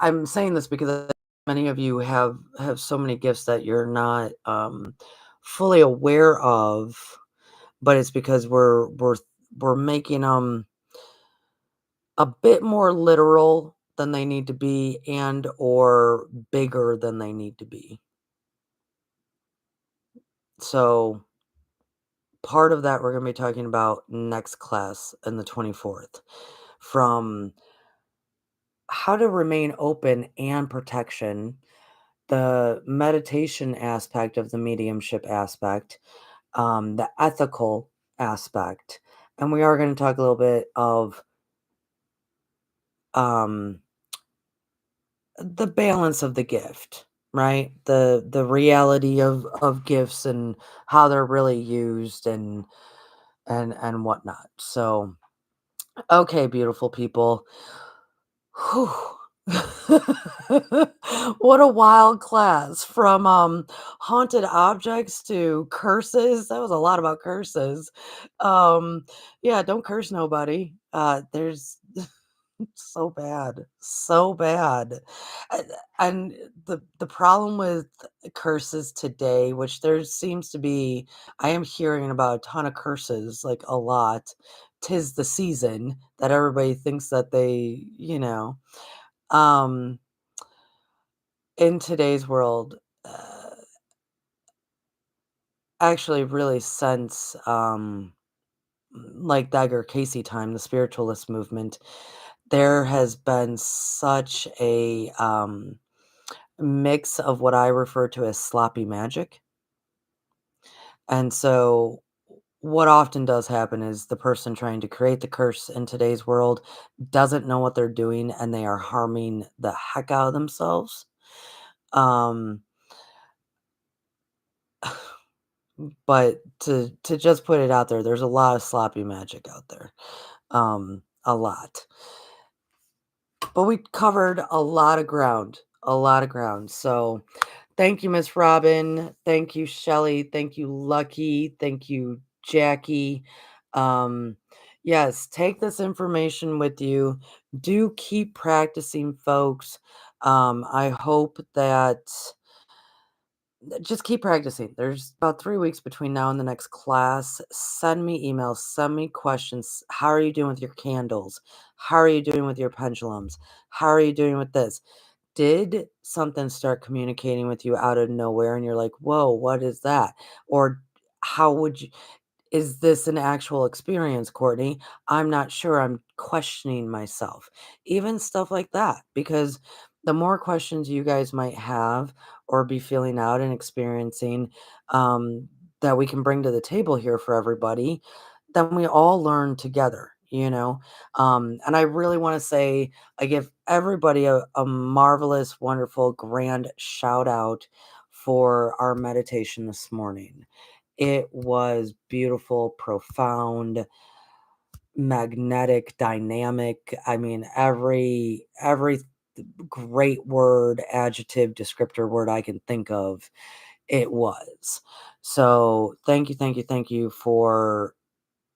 I'm saying this because many of you have so many gifts that you're not fully aware of, but it's because we're making them a bit more literal than they need to be and or bigger than they need to be. So part of that we're going to be talking about next class in the 24th, from how to remain open and protection, the meditation aspect of the mediumship aspect, the ethical aspect, and we are going to talk a little bit of um, the balance of the gift, right? The reality of gifts and how they're really used and whatnot. So, okay, beautiful people. Whew. What a wild class, from haunted objects to curses. That was a lot about curses. Um yeah, don't curse nobody. There's so bad. So bad. And, and the problem with curses today, which there seems to be, I am hearing about a ton of curses, like a lot. 'Tis the season that everybody thinks that um, in today's world, actually really since, like Dagger Casey time, the spiritualist movement, there has been such a, mix of what I refer to as sloppy magic, and so what often does happen is the person trying to create the curse in today's world doesn't know what they're doing, and they are harming the heck out of themselves. Um But to just put it out there, there's a lot of sloppy magic out there, a lot. But we covered a lot of ground, a lot of ground. So thank you, Miss Robin. Thank you, Shelly. Thank you, Lucky. Thank you, Jackie. Um, yes, take this information with you. Do keep practicing, folks. I hope that just keep practicing. There's about 3 weeks between now and the next class. Send me emails, send me questions. How are you doing with your candles? How are you doing with your pendulums? How are you doing with this? Did something start communicating with you out of nowhere and you're like, whoa, what is that? Or how would you? Is this an actual experience, Courtney? I'm not sure. I'm questioning myself. Even stuff like that, because the more questions you guys might have or be feeling out and experiencing um, that we can bring to the table here for everybody, then we all learn together, you know? And I really want to say, I give everybody a marvelous, wonderful, grand shout out for our meditation this morning. It was beautiful, profound, magnetic, dynamic. I mean, every great word, adjective, descriptor word I can think of, it was. So, thank you for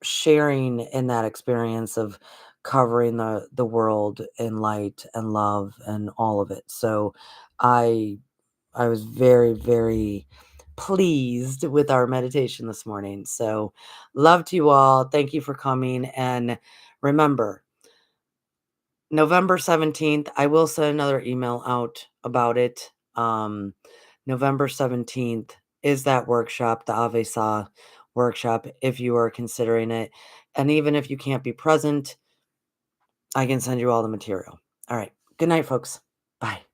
sharing in that experience of covering the world in light and love and all of it. So, I I was very, very pleased with our meditation this morning. So, love to you all. Thank you for coming. And remember, November 17th, I will send another email out about it. November 17th is that workshop, the Avesa workshop, if you are considering it. And even if you can't be present, I can send you all the material. All right. Good night, folks. Bye.